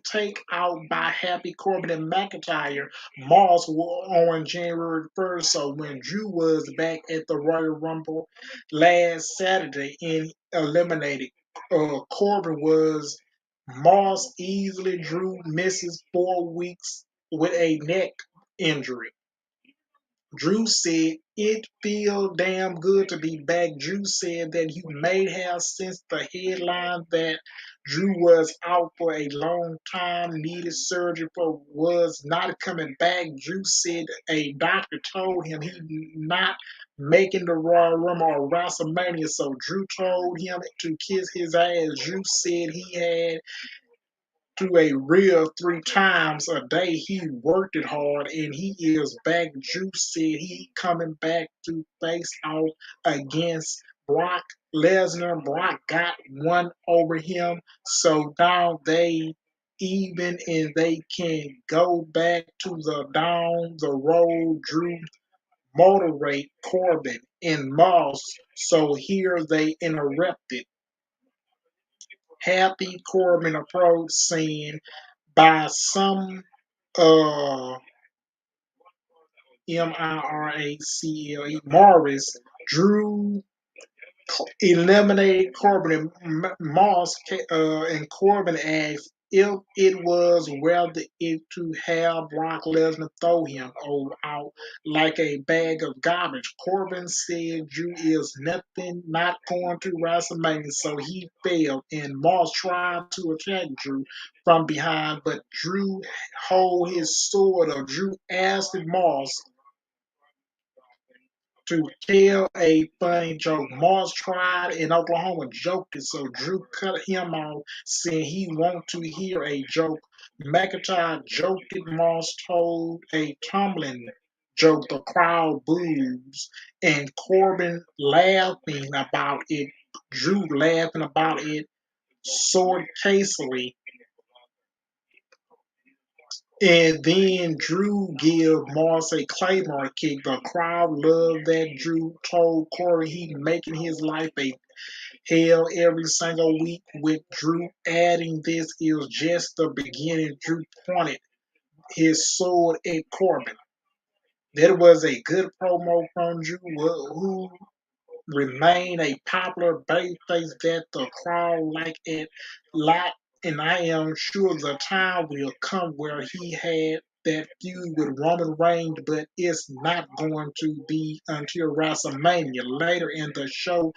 take out by Happy Corbin and McIntyre. Moss on January 1st. So when Drew was back at the Royal Rumble last Saturday and eliminated, Corbin was Moss easily. Drew misses 4 weeks with a neck injury. Drew said it feel damn good to be back. Drew said that he may have since the headline that Drew was out for a long time, needed surgery for was not coming back. Drew said a doctor told him he not making the Royal Rumble or WrestleMania, so Drew told him to kiss his ass. Drew said he had to a real 3 times a day. He worked it hard and he is back. Drew said he coming back to face off against Brock Lesnar. Brock got one over him, so now they even and they can go back to the down the road. Drew moderate Corbin and Moss. So here they interrupted. Happy Corbin approach saying by some uh Morris, Drew eliminated Corbin and Moss, and Corbin asked if it was worth it to have Brock Lesnar throw him out like a bag of garbage. Corbin said Drew is not going to WrestleMania, so he failed, and Moss tried to attack Drew from behind, but Drew hold his sword up. Drew asked Moss to tell a funny joke. Moss tried in Oklahoma, joked it, so Drew cut him off, saying he want to hear a joke. McIntyre joked it. Moss told a tumbling joke. The crowd boos, and Corbin laughing about it. Drew laughing about it, sword casely. And then Drew give Moss a Claymore kick. The crowd loved that. Drew told Corey he making his life a hell every single week. With Drew adding this is just the beginning. Drew pointed his sword at Corbin. That was a good promo from Drew, who remain a popular babyface that the crowd like it lot, and I am sure the time will come where he had that feud with Roman Reigns, but it's not going to be until WrestleMania. Later in the show,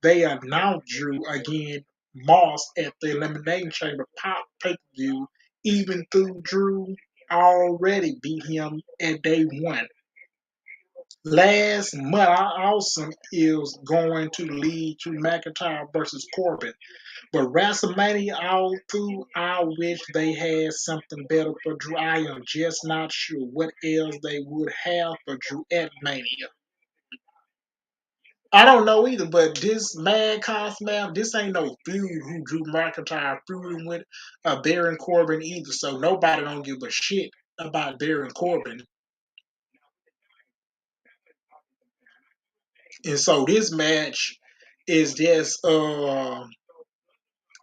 they announced Drew again Moss at the Elimination Chamber pop pay-per-view, even though Drew already beat him at day one. Last month, Awesome is going to lead to McIntyre versus Corbin. But WrestleMania all through, I wish they had something better for Drew. I am just not sure what else they would have for Drew at Mania. I don't know either, but this Mad Cosmo, this ain't no feud who Drew McIntyre feuding with Baron Corbin either, so nobody don't give a shit about Baron Corbin. And so this match is just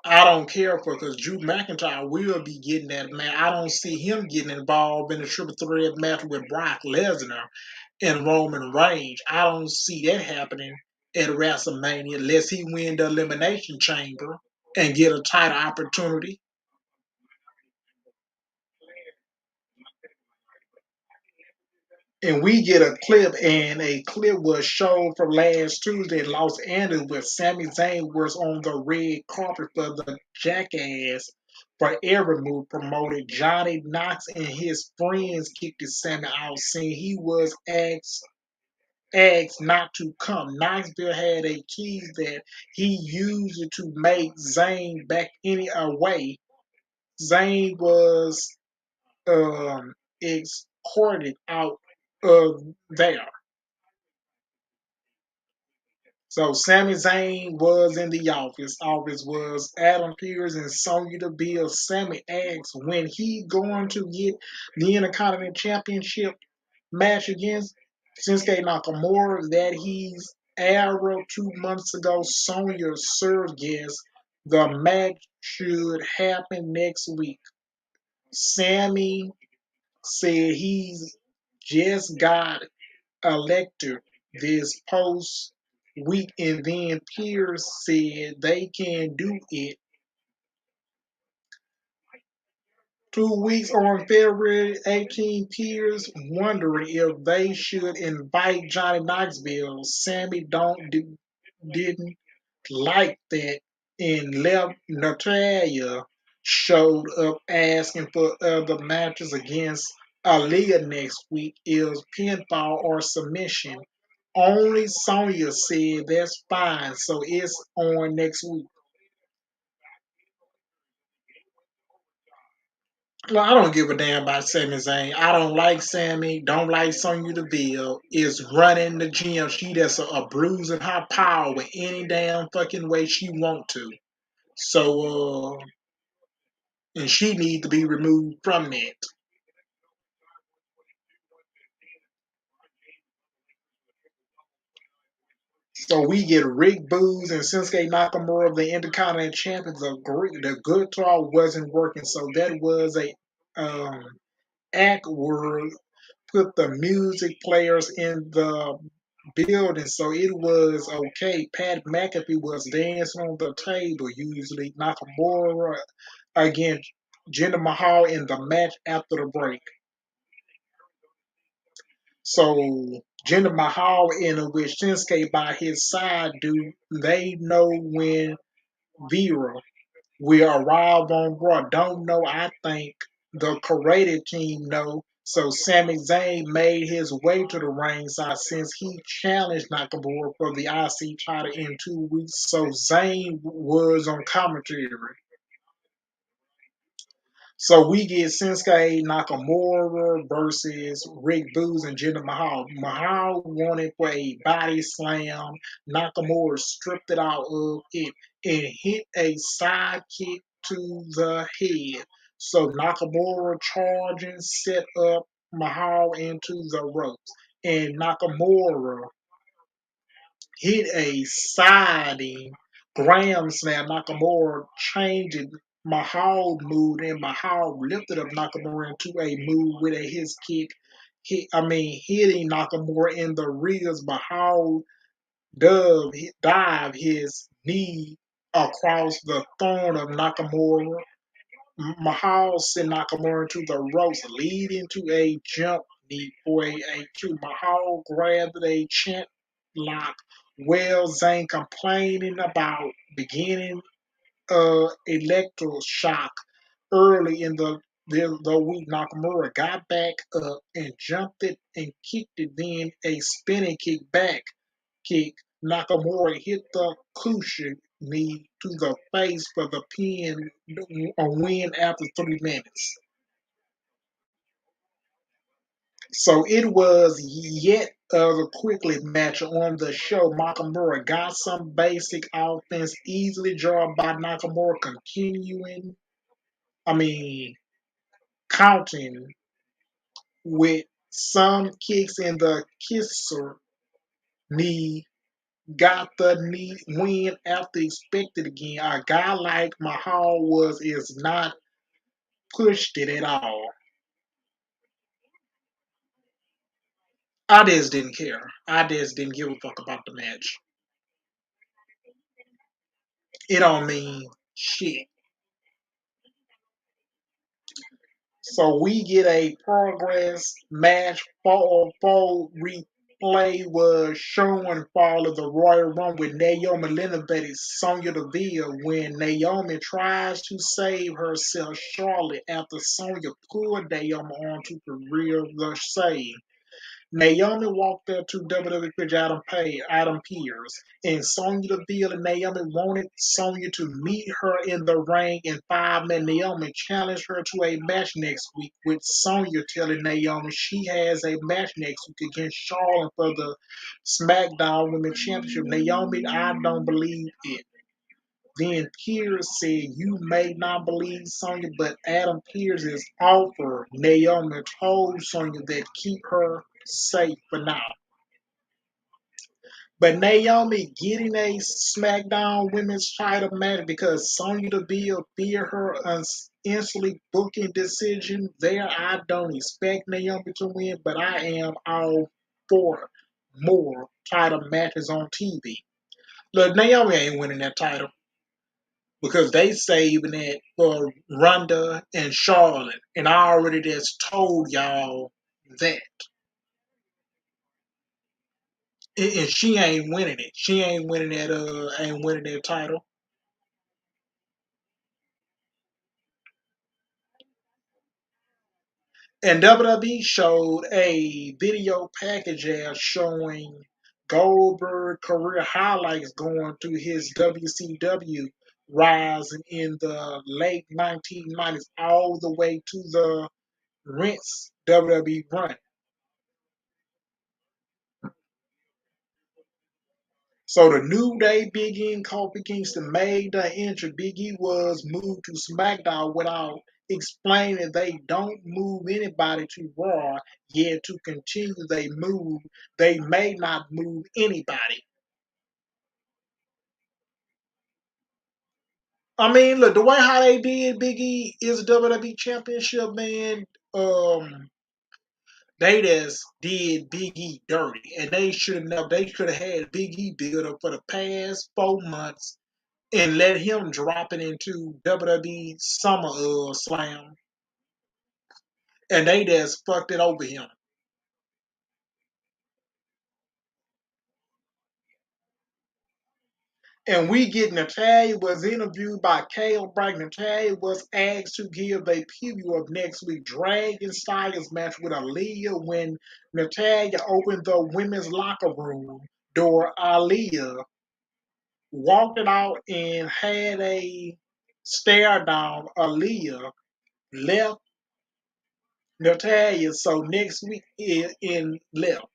I don't care for because Drew McIntyre will be getting that man. I don't see him getting involved in a triple threat match with Brock Lesnar and Roman Reigns. I don't see that happening at WrestleMania unless he win the Elimination Chamber and get a title opportunity. And we get a clip, and a clip was shown from last Tuesday in Los Angeles where Sami Zayn was on the red carpet for the Jackass for Every Move promoted. Johnny Knox and his friends kicked Sami out, saying he was asked not to come. Knoxville had a keys that he used it to make Zayn back any way. Zayn was escorted out of there. So Sami Zayn was in the office. Office was Adam Pearce and Sonya Deville. Sami asked when he going to get the Intercontinental Championship match against Shinsuke Nakamura that he's arrowed 2 months ago. Sonya served guest. The match should happen next week. Sammy said he's just got elected this post week, and then Pierce said they can do it 2 weeks on February 18th. Pierce wondering if they should invite Johnny Knoxville. Sammy didn't like that, and left. Natalia showed up asking for other matches against Aaliyah next week. Is pinfall or submission? Only Sonya said that's fine, so it's on next week. Well, I don't give a damn about Sami Zayn. I don't like Sammy. Don't like Sonya Deville. Is running the gym. She just a bruising her power any damn fucking way she want to. So, and she need to be removed from that. So we get Rick Boogs and Shinsuke Nakamura, the Intercontinental Champions. The good talk wasn't working, so that was a um, act where put the music players in the building, so it was okay. Pat McAfee was dancing on the table. Usually Nakamura against Jinder Mahal in the match after the break. So Jinder Mahal in it with Shinsuke by his side, do they know when Vera will arrive on Raw? Don't know. I think the creative team know. So Sami Zayn made his way to the ringside since he challenged Nakamura for the IC title in 2 weeks. So Zayn was on commentary. So we get Shinsuke Nakamura versus Rick Boogs and Jinder Mahal. Mahal wanted for a body slam. Nakamura stripped it out of it and hit a side kick to the head. So Nakamura charging set up Mahal into the ropes. And Nakamura hit a siding Graham slam. Nakamura changing Mahal move, and Mahal lifted up Nakamura into a move with a his kick. Hitting Nakamura in the ribs. Mahal dive his knee across the thorn of Nakamura. Mahal sent Nakamura to the ropes, leading to a jump knee for a two. Mahal grabbed a chant lock. Well, Zayn complaining about beginning electroshock early in the week. Nakamura got back up and jumped it and kicked it. Then a spinning kick. Nakamura hit the cushion knee to the face for the pin, a win after 3 minutes. So it was yet a quickly match on the show. Nakamura got some basic offense, easily drawn by Nakamura, I mean, counting with some kicks in the kisser knee. Got the knee win after expected again. A guy like Mahal is not pushed it at all. I just didn't care. I just didn't give a fuck about the match. It don't mean shit. So we get a progress match. Full replay was showing fall of the Royal Rumble with Naomi eliminated Sonya Deville when Naomi tries to save herself shortly after Sonya pulled Naomi onto the rear the save. Naomi walked up to WWE Pitch Adam Pearce, and Sonya Deville and Naomi wanted Sonya to meet her in the ring in 5 minutes. Naomi challenged her to a match next week, with Sonya telling Naomi she has a match next week against Charlotte for the SmackDown Women's Championship. Naomi, I don't believe it. Then Pierce said, "You may not believe Sonya, but Adam Pierce's offer." Naomi told Sonya that keep her safe for now. But Naomi getting a SmackDown Women's title match because Sonya Deville fear her instantly booking decision there. I don't expect Naomi to win, but I am all for more title matches on TV. Look, Naomi ain't winning that title, because they saving it for Ronda and Charlotte, and I already just told y'all that. And she ain't winning it. She ain't winning that title. And WWE showed a video package ad showing Goldberg career highlights going through his WCW rising in the late 1990s all the way to the Rinse WWE run. So the New Day, Big E, and Kofi Kingston made the entry. Big E was moved to SmackDown without explaining they don't move anybody to Raw, yet to continue they may not move anybody. I mean, look, the way how they did Big E is a WWE Championship, man. Um, they just did Big E dirty, and they should have never. They could have had Big E build up for the past 4 months and let him drop it into WWE Summer Slam, and they just fucked it over him. And we get Natalia was interviewed by Kale Bragg. Natalia was asked to give a preview of next week Dragon Styles match with Aaliyah when Natalia opened the women's locker room door. Aaliyah walked it out and had a stare down. Aaliyah left Natalia, so next week in left.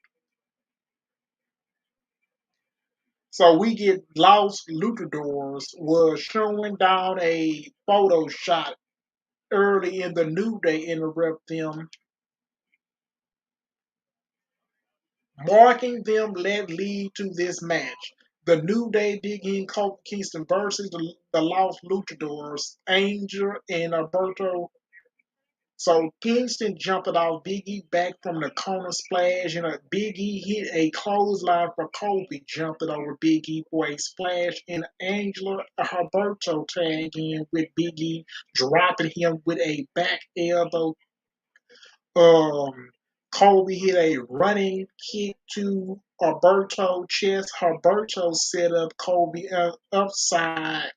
So we get Los Luchadors was showing down a photo shot early in the New Day interrupt them, marking them led lead to this match. The New Day Big E and Kofi Kingston versus the Los Luchadors, Angel and Alberto. So Kingston jumped off Big E back from the corner splash, and a Big E hit a clothesline for Kobe, jumping over Big E for a splash, and Angela Alberto tagged in with Big E, dropping him with a back elbow. Kobe hit a running kick to Alberto chest. Alberto set up Kobe upside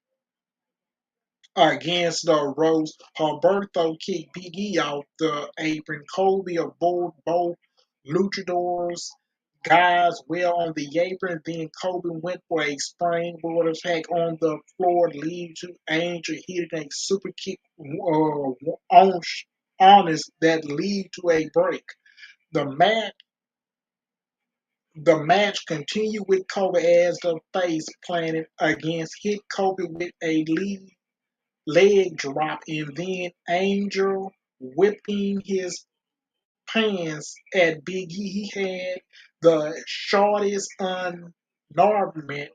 against the ropes. Humberto kicked Big E off the apron. Kobe aboard both luchadors guys well on the apron. Then Kobe went for a springboard attack on the floor, leading to Angel hitting a super kick on honest that lead to a break. The match the match continued with Kobe as the face planted against hit Kobe with a leg drop, and then Angel whipping his pants at Big E. He had the shortest unarmament.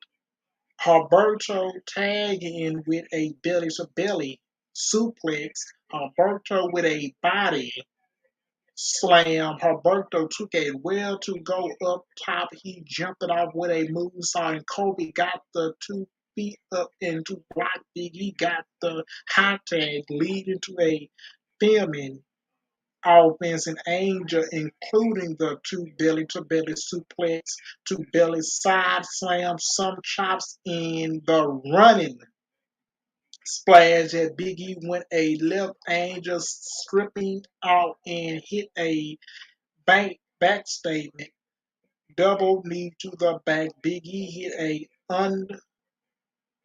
Alberto tagging with a belly to belly suplex. Alberto with a body slam. Alberto took a well to go up top. He jumped it off with a moonsault, and Kobe got the 2 feet up into block. Big E got the hot tag, leading to a filming offense and Angel, including the two belly to belly suplex, to belly side slam, some chops in the running splash at Big E went a left. Angel stripping out and hit a back statement. Double knee to the back. Big E hit a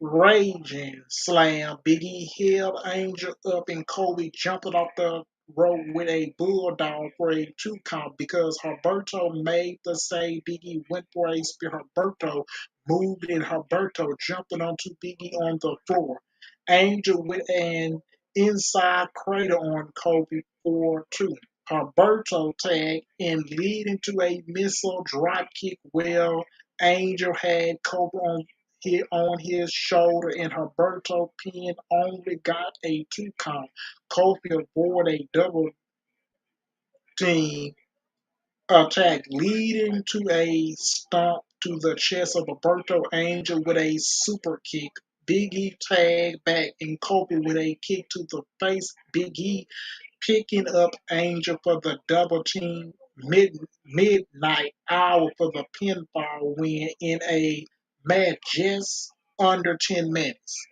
raging slam. Big E held Angel up and Kobe jumping off the rope with a bulldog for a 2 count because Herberto made the save. Big E went for a spear. Herberto moved and Herberto jumping onto Big E on the floor. Angel with an inside crater on Kobe for 2. Herberto tag and leading to a missile drop kick. Well, Angel had Kobe on his shoulder, and Humberto Pin only got a 2 count. Kofi avoided a double team attack, leading to a stomp to the chest of Alberto Angel with a super kick. Big E tagged back, and Kofi with a kick to the face. Big E picking up Angel for the double team midnight hour for the pinfall win in a match just under 10 minutes.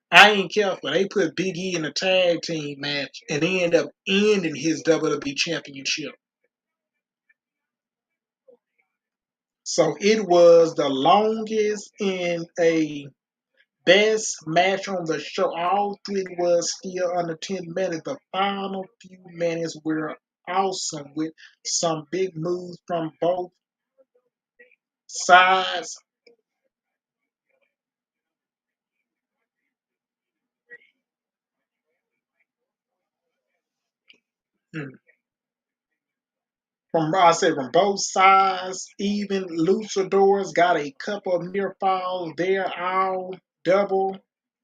I ain't careful. They put Big E in a tag team match and they end up ending his WWE championship. So it was the longest in a best match on the show. All three was still under 10 minutes. The final few minutes were awesome with some big moves from both sides. Hmm. From I said from both sides, even luchadors got a couple of near falls. They're all double.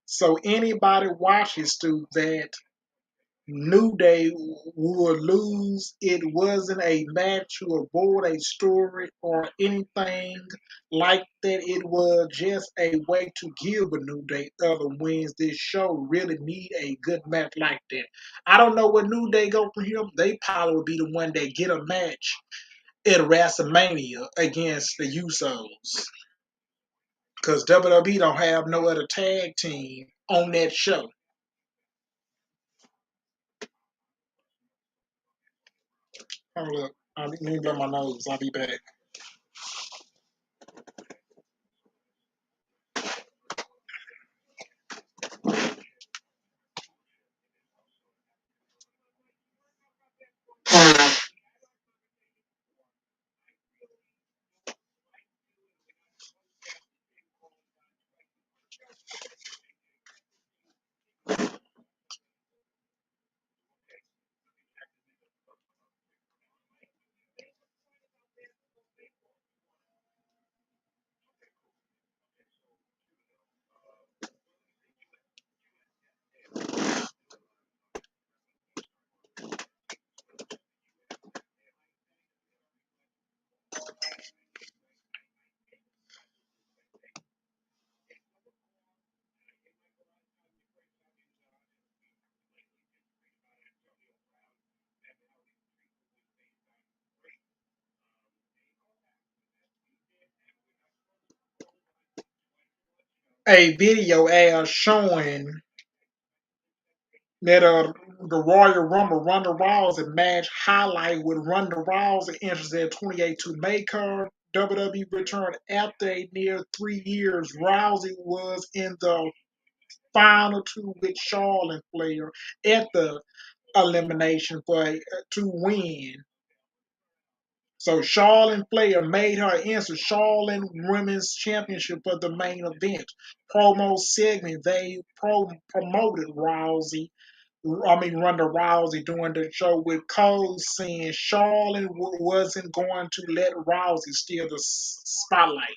So anybody watches to that New Day would lose. It wasn't a match to avoid a story or anything like that. It was just a way to give a New Day other wins. This show really need a good match like that. I don't know what New Day go for him. They probably would be the one that get a match at WrestleMania against the Usos. Because WWE don't have no other tag team on that show. Hold up. Let me blow my nose. I'll be back. A video ad showing that the Royal Rumble Ronda Rousey match highlight with Ronda Rousey enters at 28 to make her WWE return after a near 3 years. Rousey was in the final two with Charlotte Flair at the elimination to win. So Charlotte Flair made her answer Charlotte Women's Championship for the main event. Promo segment, they promoted Ronda Rousey during the show with Cole saying Charlotte wasn't going to let Rousey steal the spotlight.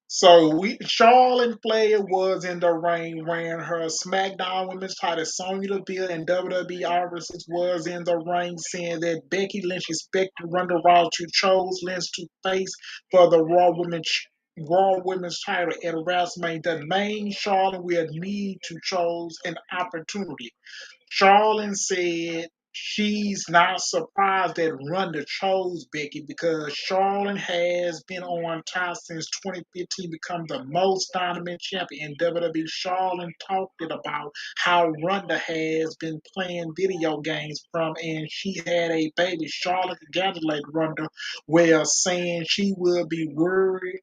So Charlotte Flair was in the ring wearing her SmackDown Women's title. Sonya Deville and WWE officers was in the ring saying that Becky Lynch expected Ronda Rousey chose Lynch to face for the Raw Women's title at WrestleMania. The main Charlotte will need to choose an opportunity. Charlene said she's not surprised that Ronda chose Becky because Charlene has been on top since 2015, become the most dominant champion in WWE. Charlene talked about how Ronda has been playing video games from and she had a baby. Charlotte congratulated Ronda while saying she will be worried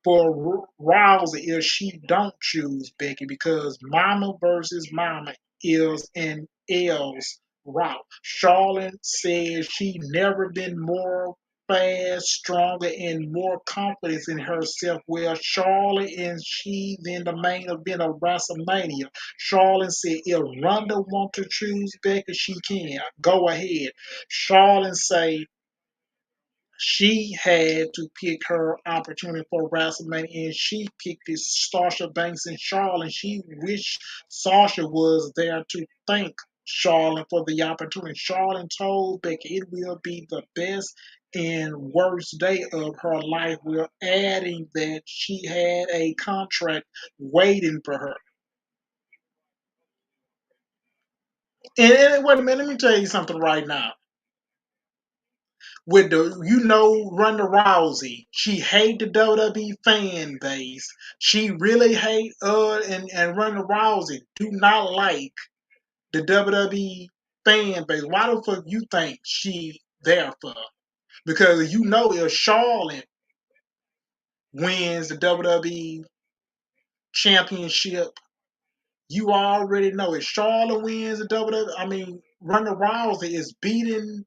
for Rousey if she don't choose Becky because Mama versus Mama is an L's route. Charlotte says she never been more fast, stronger, and more confident in herself. Well, Charlotte and she then the main event of WrestleMania. Charlotte said if Ronda want to choose Becky, she can. Go ahead. Charlotte say she had to pick her opportunity for WrestleMania, and she picked this Sasha Banks and Charlotte. She wished Sasha was there to thank Charlotte for the opportunity. Charlotte told Becky it will be the best and worst day of her life. We're adding that she had a contract waiting for her. And wait a minute, let me tell you something right now. With the Ronda Rousey, she hate the WWE fan base. She really hate and Ronda Rousey do not like the WWE fan base. Why the fuck you think she there for? Because it's Charlotte. wins the WWE Championship. You already know it. Charlotte wins the WWE. I mean, Ronda Rousey is beating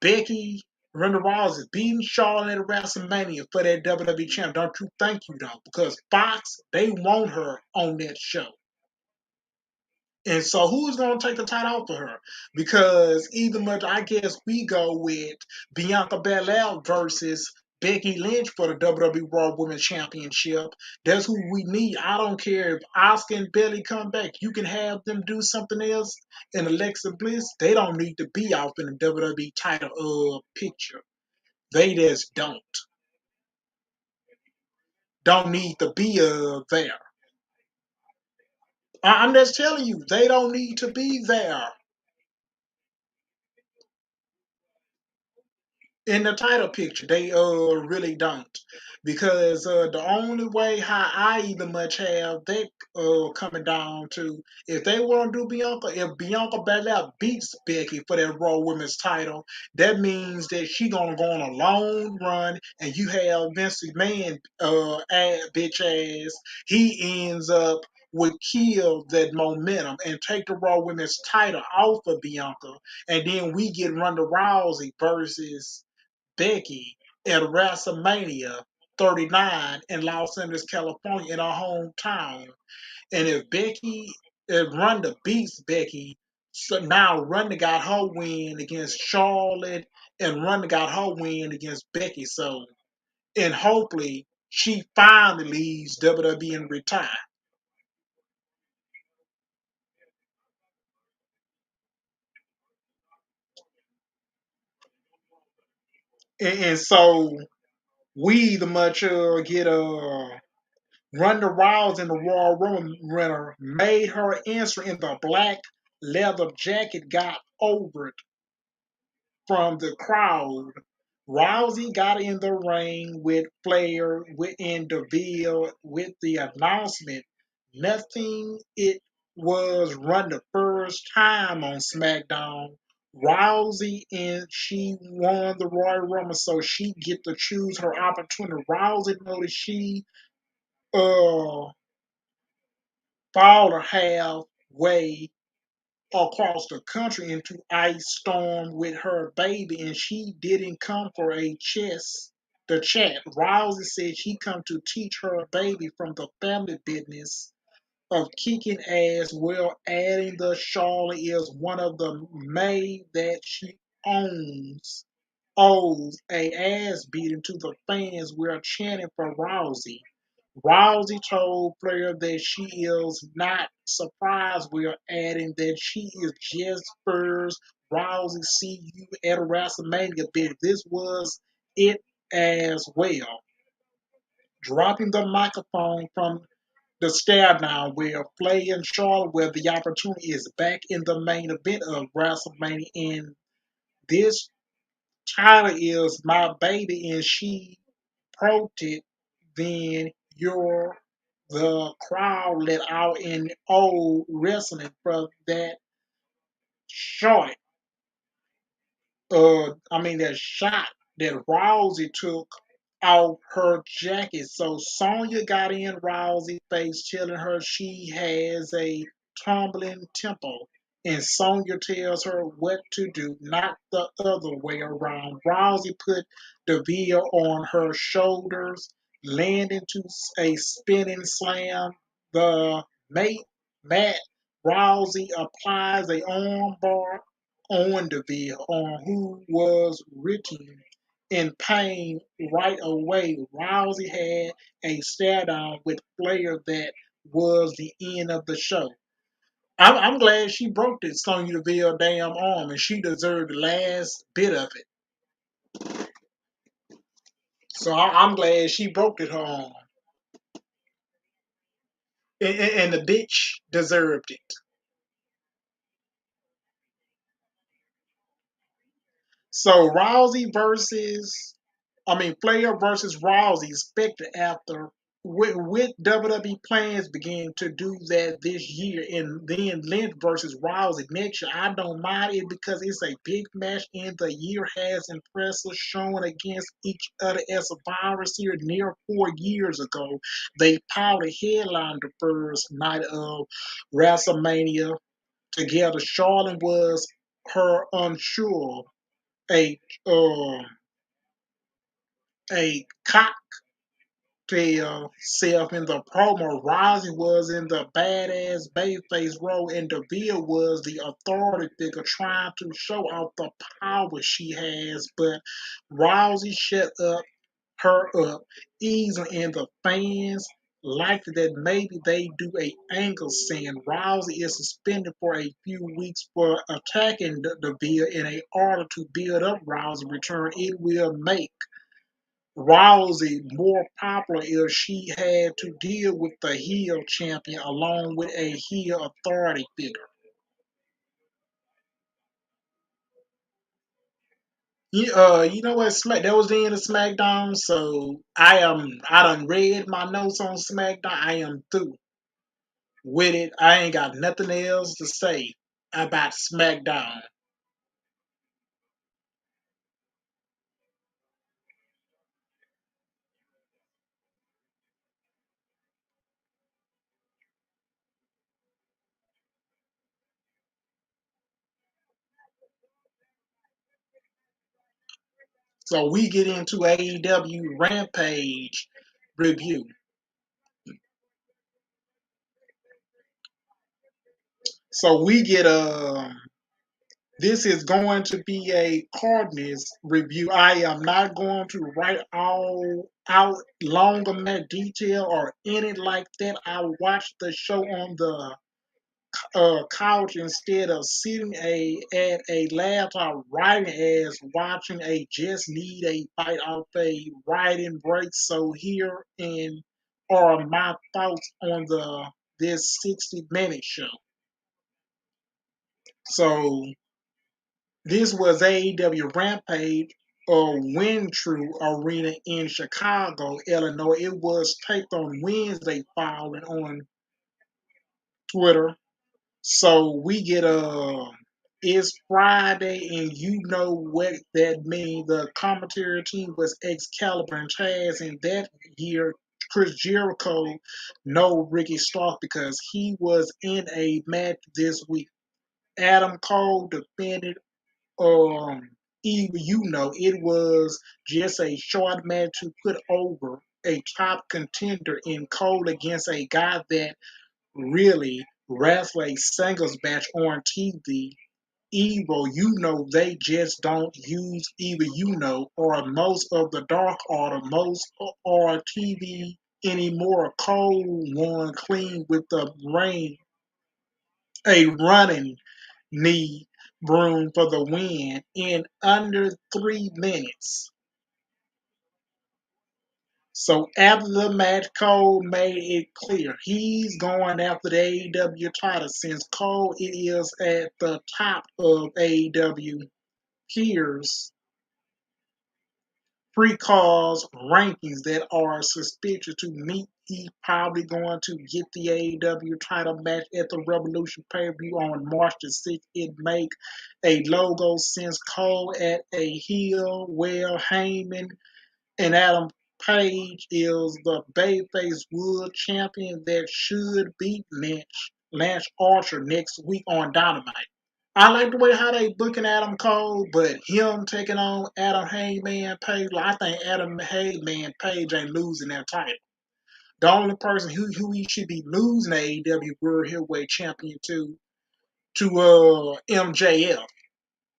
Becky. Ronda Rousey is beating Charlotte at WrestleMania for that WWE champ. Don't you think you know? Because Fox, they want her on that show. And so who's going to take the title off of her? Because either much, I guess we go with Bianca Belair versus Becky Lynch for the WWE Raw Women's Championship. That's who we need. I don't care if Asuka and Bayley come back. You can have them do something else. And Alexa Bliss, they don't need to be off in the WWE title picture. They just don't need to be there. I'm just telling you, they don't need to be there in the title picture. They really don't, because the only way how I even much have that coming down to, if they want to do Bianca, if Bianca Belair beats Becky for that Raw Women's title, that means that she gonna go on a long run, and you have Vince McMahon bitch ass, he ends up would kill that momentum and take the Raw Women's title off of Bianca, and then we get Ronda Rousey versus Becky at WrestleMania 39 in Los Angeles, California, in our hometown. And if Ronda beats Becky, so now Ronda got her win against Charlotte, and Ronda got her win against Becky. So, and hopefully she finally leaves WWE and retire. And so we the much get Ronda Rousey in the Royal Rumble winner made her answer in the black leather jacket, got over it from the crowd. Rousey got in the ring with Flair in Deville with the announcement. Nothing. It was Ronda's first time on SmackDown. Rousey, and she won the Royal Rumble, so she get to choose her opportunity. Rousey noticed she uh followed halfway across the country into ice storm with her baby, and she didn't come for the chat. Rousey said she come to teach her baby from the family business of kicking ass, while adding the Charlotte is one of the maid that she owns owes a ass beating to the fans. We're chanting for Rousey. Rousey told Flair that she is not surprised. We are adding that she is just first. Rousey, see you at WrestleMania, bitch. This was it as well. Dropping the microphone from the stare down where Flair and Charlotte, where the opportunity is back in the main event of WrestleMania. And this Tyler is my baby, and she protested. Then you're the crowd let out in old wrestling from that short. That shot that Rousey took off her jacket. So Sonya got in Rousey's face, telling her she has a tumbling tempo. And Sonya tells her what to do, not the other way around. Rousey put the veil on her shoulders, landing to a spinning slam. The mate, Matt Rousey applies a armbar on Deville, on who was written in pain right away. Rousey had a stare down with Flair that was the end of the show. I'm glad she broke this Sonya Deville damn arm, and she deserved the last bit of it. So I'm glad she broke it her arm, and the bitch deserved it. So Flair versus Rousey expected after with WWE plans begin to do that this year, and then Lynch versus Rousey next year, I don't mind it because it's a big match, and the year has impressive showing against each other as a virus here near 4 years ago. They powered headline the first night of WrestleMania together. Charlotte was her unsure a uh, a self in the promo. Rousey was in the badass babyface role, and Deville was the authority figure trying to show off the power she has. But Rousey shut her up easily, and the fans liked that maybe they do a angle saying Rousey is suspended for a few weeks for attacking Deville in a order to build up Rousey return. It will make Rousey more popular if she had to deal with the heel champion along with a heel authority figure. You know what? That was the end of SmackDown. So I done read my notes on SmackDown. I am through with it. I ain't got nothing else to say about SmackDown. So we get into AEW Rampage review. So we get this is going to be a Cardinals review. I am not going to write all out long amount detail or any like that. I watched the show on the couch instead of sitting at a laptop writing as watching a just need a bite off a writing break. So here in are my thoughts on the this 60-minute show. So this was AEW Rampage or Wintrue Arena in Chicago, Illinois. It was taped on Wednesday following on Twitter. So we get it's Friday and you know what that means. The commentary team was Excalibur and Chaz, and that year Chris Jericho no Ricky Stark because he was in a match this week. Adam Cole defended even it was just a short match to put over a top contender in Cole against a guy that really wrestled a singles match on TV. Evil, they just don't use Evil, or most of the Dark Order, most or TV anymore. Cole won clean with the ring, a running knee broom for the win in under 3 minutes. So after the match, Cole made it clear he's going after the AEW title since Cole is at the top of AEW peers pre-calls rankings that are suspicious to meet. He's probably going to get the AEW title match at the Revolution pay-per-view on March the 6th. It make a logo since Cole at a heel. Well, Heyman and Adam Page is the babyface world champion that should beat Lance Archer next week on Dynamite. I like the way how they booking Adam Cole, but him taking on Adam Heyman Page, I think Adam Heyman Page ain't losing that title. The only person who he should be losing the AEW World Heavyweight Champion to MJF.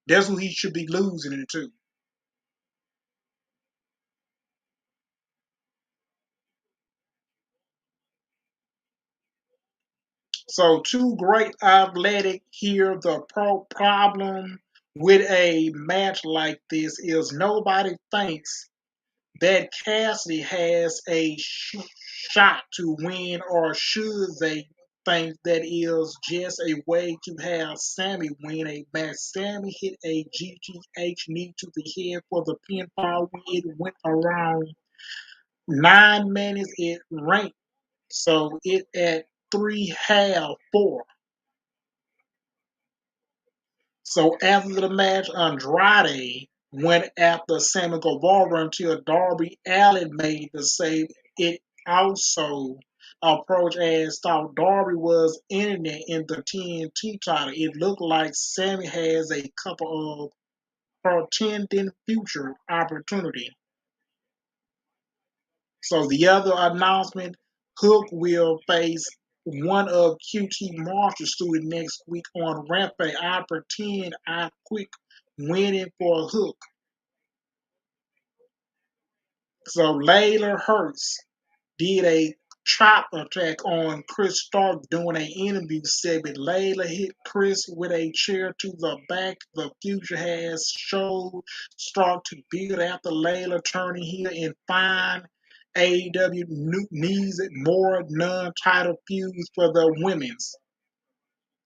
That's who he should be losing it to. So two great athletic here. The problem with a match like this is nobody thinks that Cassidy has a shot to win, or should they think that is just a way to have Sammy win a match? Sammy hit a GTH knee to the head for the pinfall when it went around 9 minutes it ranked. So it at 3.5, 4. So after the match, Andrade went after Sammy Guevara until Darby Allin made the save. It also approached as thought Darby was ending it in the TNT title. It looked like Sammy has a couple of pretending future opportunity. So the other announcement, Hook will face one of QT Marshall's students next week on Rampage. I pretend I quit winning for Hook. So Layla Hurts did a chop attack on Chris Stark during an interview segment. Layla hit Chris with a chair to the back. The future has showed Stark to build after Layla turning heel and find AEW needs more non-title feuds for the women's.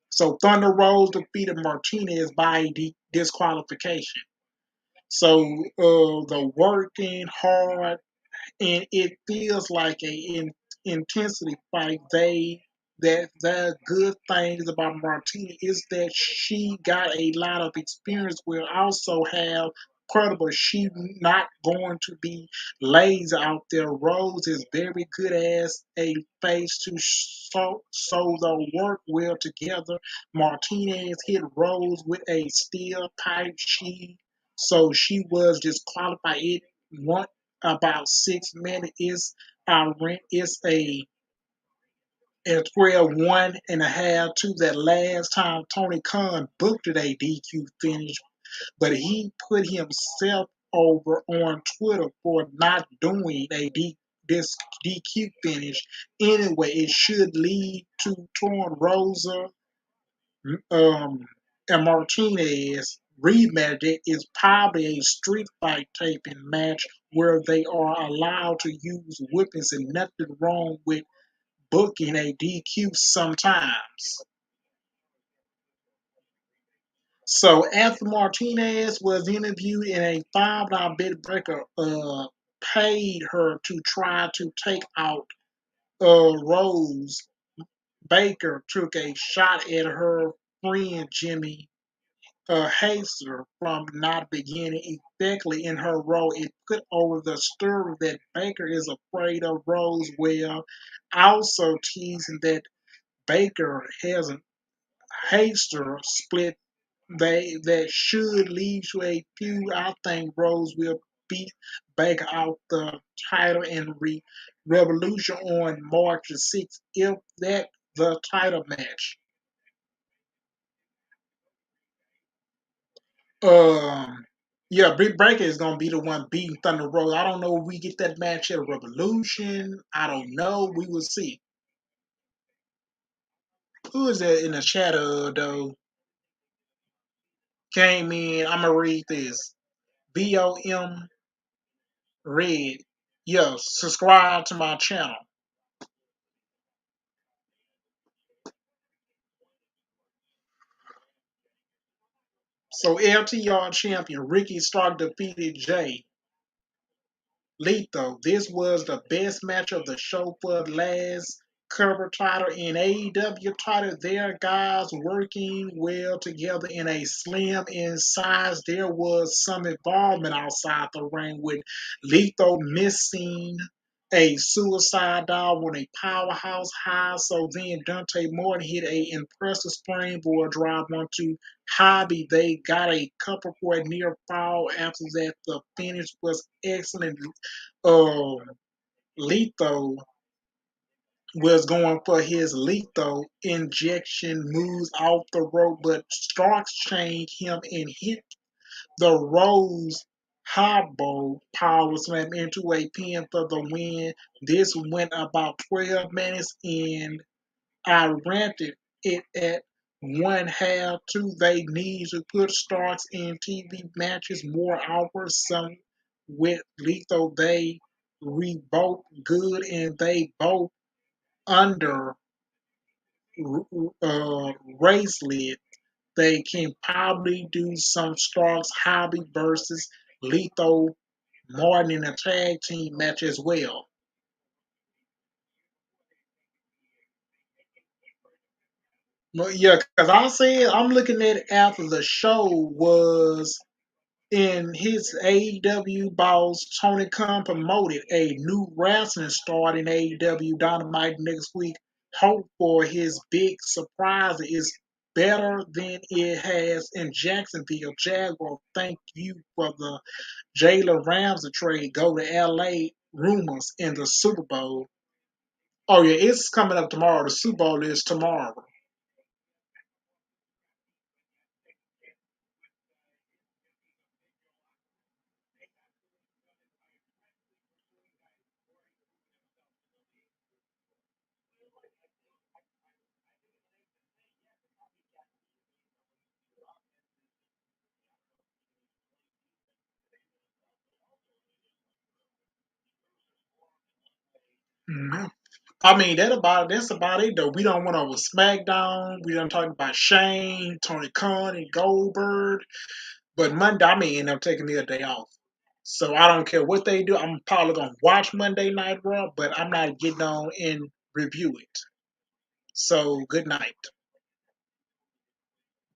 So Thunder Rose defeated Martinez by disqualification. So the working hard and it feels like a intensity fight. The good things about Martina is that she got a lot of experience. Will also have credible. She not going to be lazy out there. Rose is very good as a face to so they'll work well together. Martinez hit Rose with a steel pipe. She was disqualified. It one about 6 minutes. It's a 12-1.5 to that last time Tony Khan booked it a DQ finish, but he put himself over on Twitter for not doing this DQ finish. Anyway, it should lead to Torn Rosa um, and Martinez rematch. It is probably a street fight taping match where they are allowed to use weapons and nothing wrong with booking a DQ sometimes. So after Martinez was interviewed in a $5 bet breaker paid her to try to take out Rose, Baker took a shot at her friend Jimmy Haster from not beginning effectively in her role. It put over the story that Baker is afraid of Rose well, also teasing that Baker has a Haster split that should lead to a feud. I think Rose will beat Baker out the title and Revolution on March the 6th, if that the title match. Um, yeah, Britt Baker is gonna be the one beating Thunder Rosa. I don't know if we get that match at Revolution. I don't know. We will see. Who is that in the shadow though? Came in. I'm gonna read this. BOM Red. Yeah, subscribe to my channel. So LTR champion Ricky Stark defeated Jay Lethal. This was the best match of the show for the last cover title in AEW title. Their guys working well together in a slim in size. There was some involvement outside the ring with Lethal missing a suicide dive on a powerhouse high. So then Dante Morton hit a impressive springboard drive onto Hobby. They got a couple for a near fall. After that, the finish was excellent. um, Lethal was going for his lethal injection moves off the rope, but Starks changed him and hit the Rose Hobbo power slam into a pin for the win. This went about 12 minutes and I rented it at 1/2 they need to put Starks in TV matches more hours. Some with Lethal they both good and they both under racelet. They can probably do some Starks Hobby versus Lethal Martin in a tag team match as well. Well, yeah, because I said I'm looking at it after the show was in his AEW boss Tony Khan promoted a new wrestling start in AEW Dynamite next week. Hope for his big surprise is better than it has in Jacksonville. Jaguar, thank you for the Jalen Ramsey trade. Go to LA. Rumors in the Super Bowl. Oh yeah, it's coming up tomorrow. The Super Bowl is tomorrow. Mhm. I mean that's about it though. We don't went over SmackDown. We done talked about Shane, Tony Khan, and Goldberg. But Monday, I may end up taking me a day off. So I don't care what they do. I'm probably gonna watch Monday Night Raw, but I'm not getting on and review it. So good night.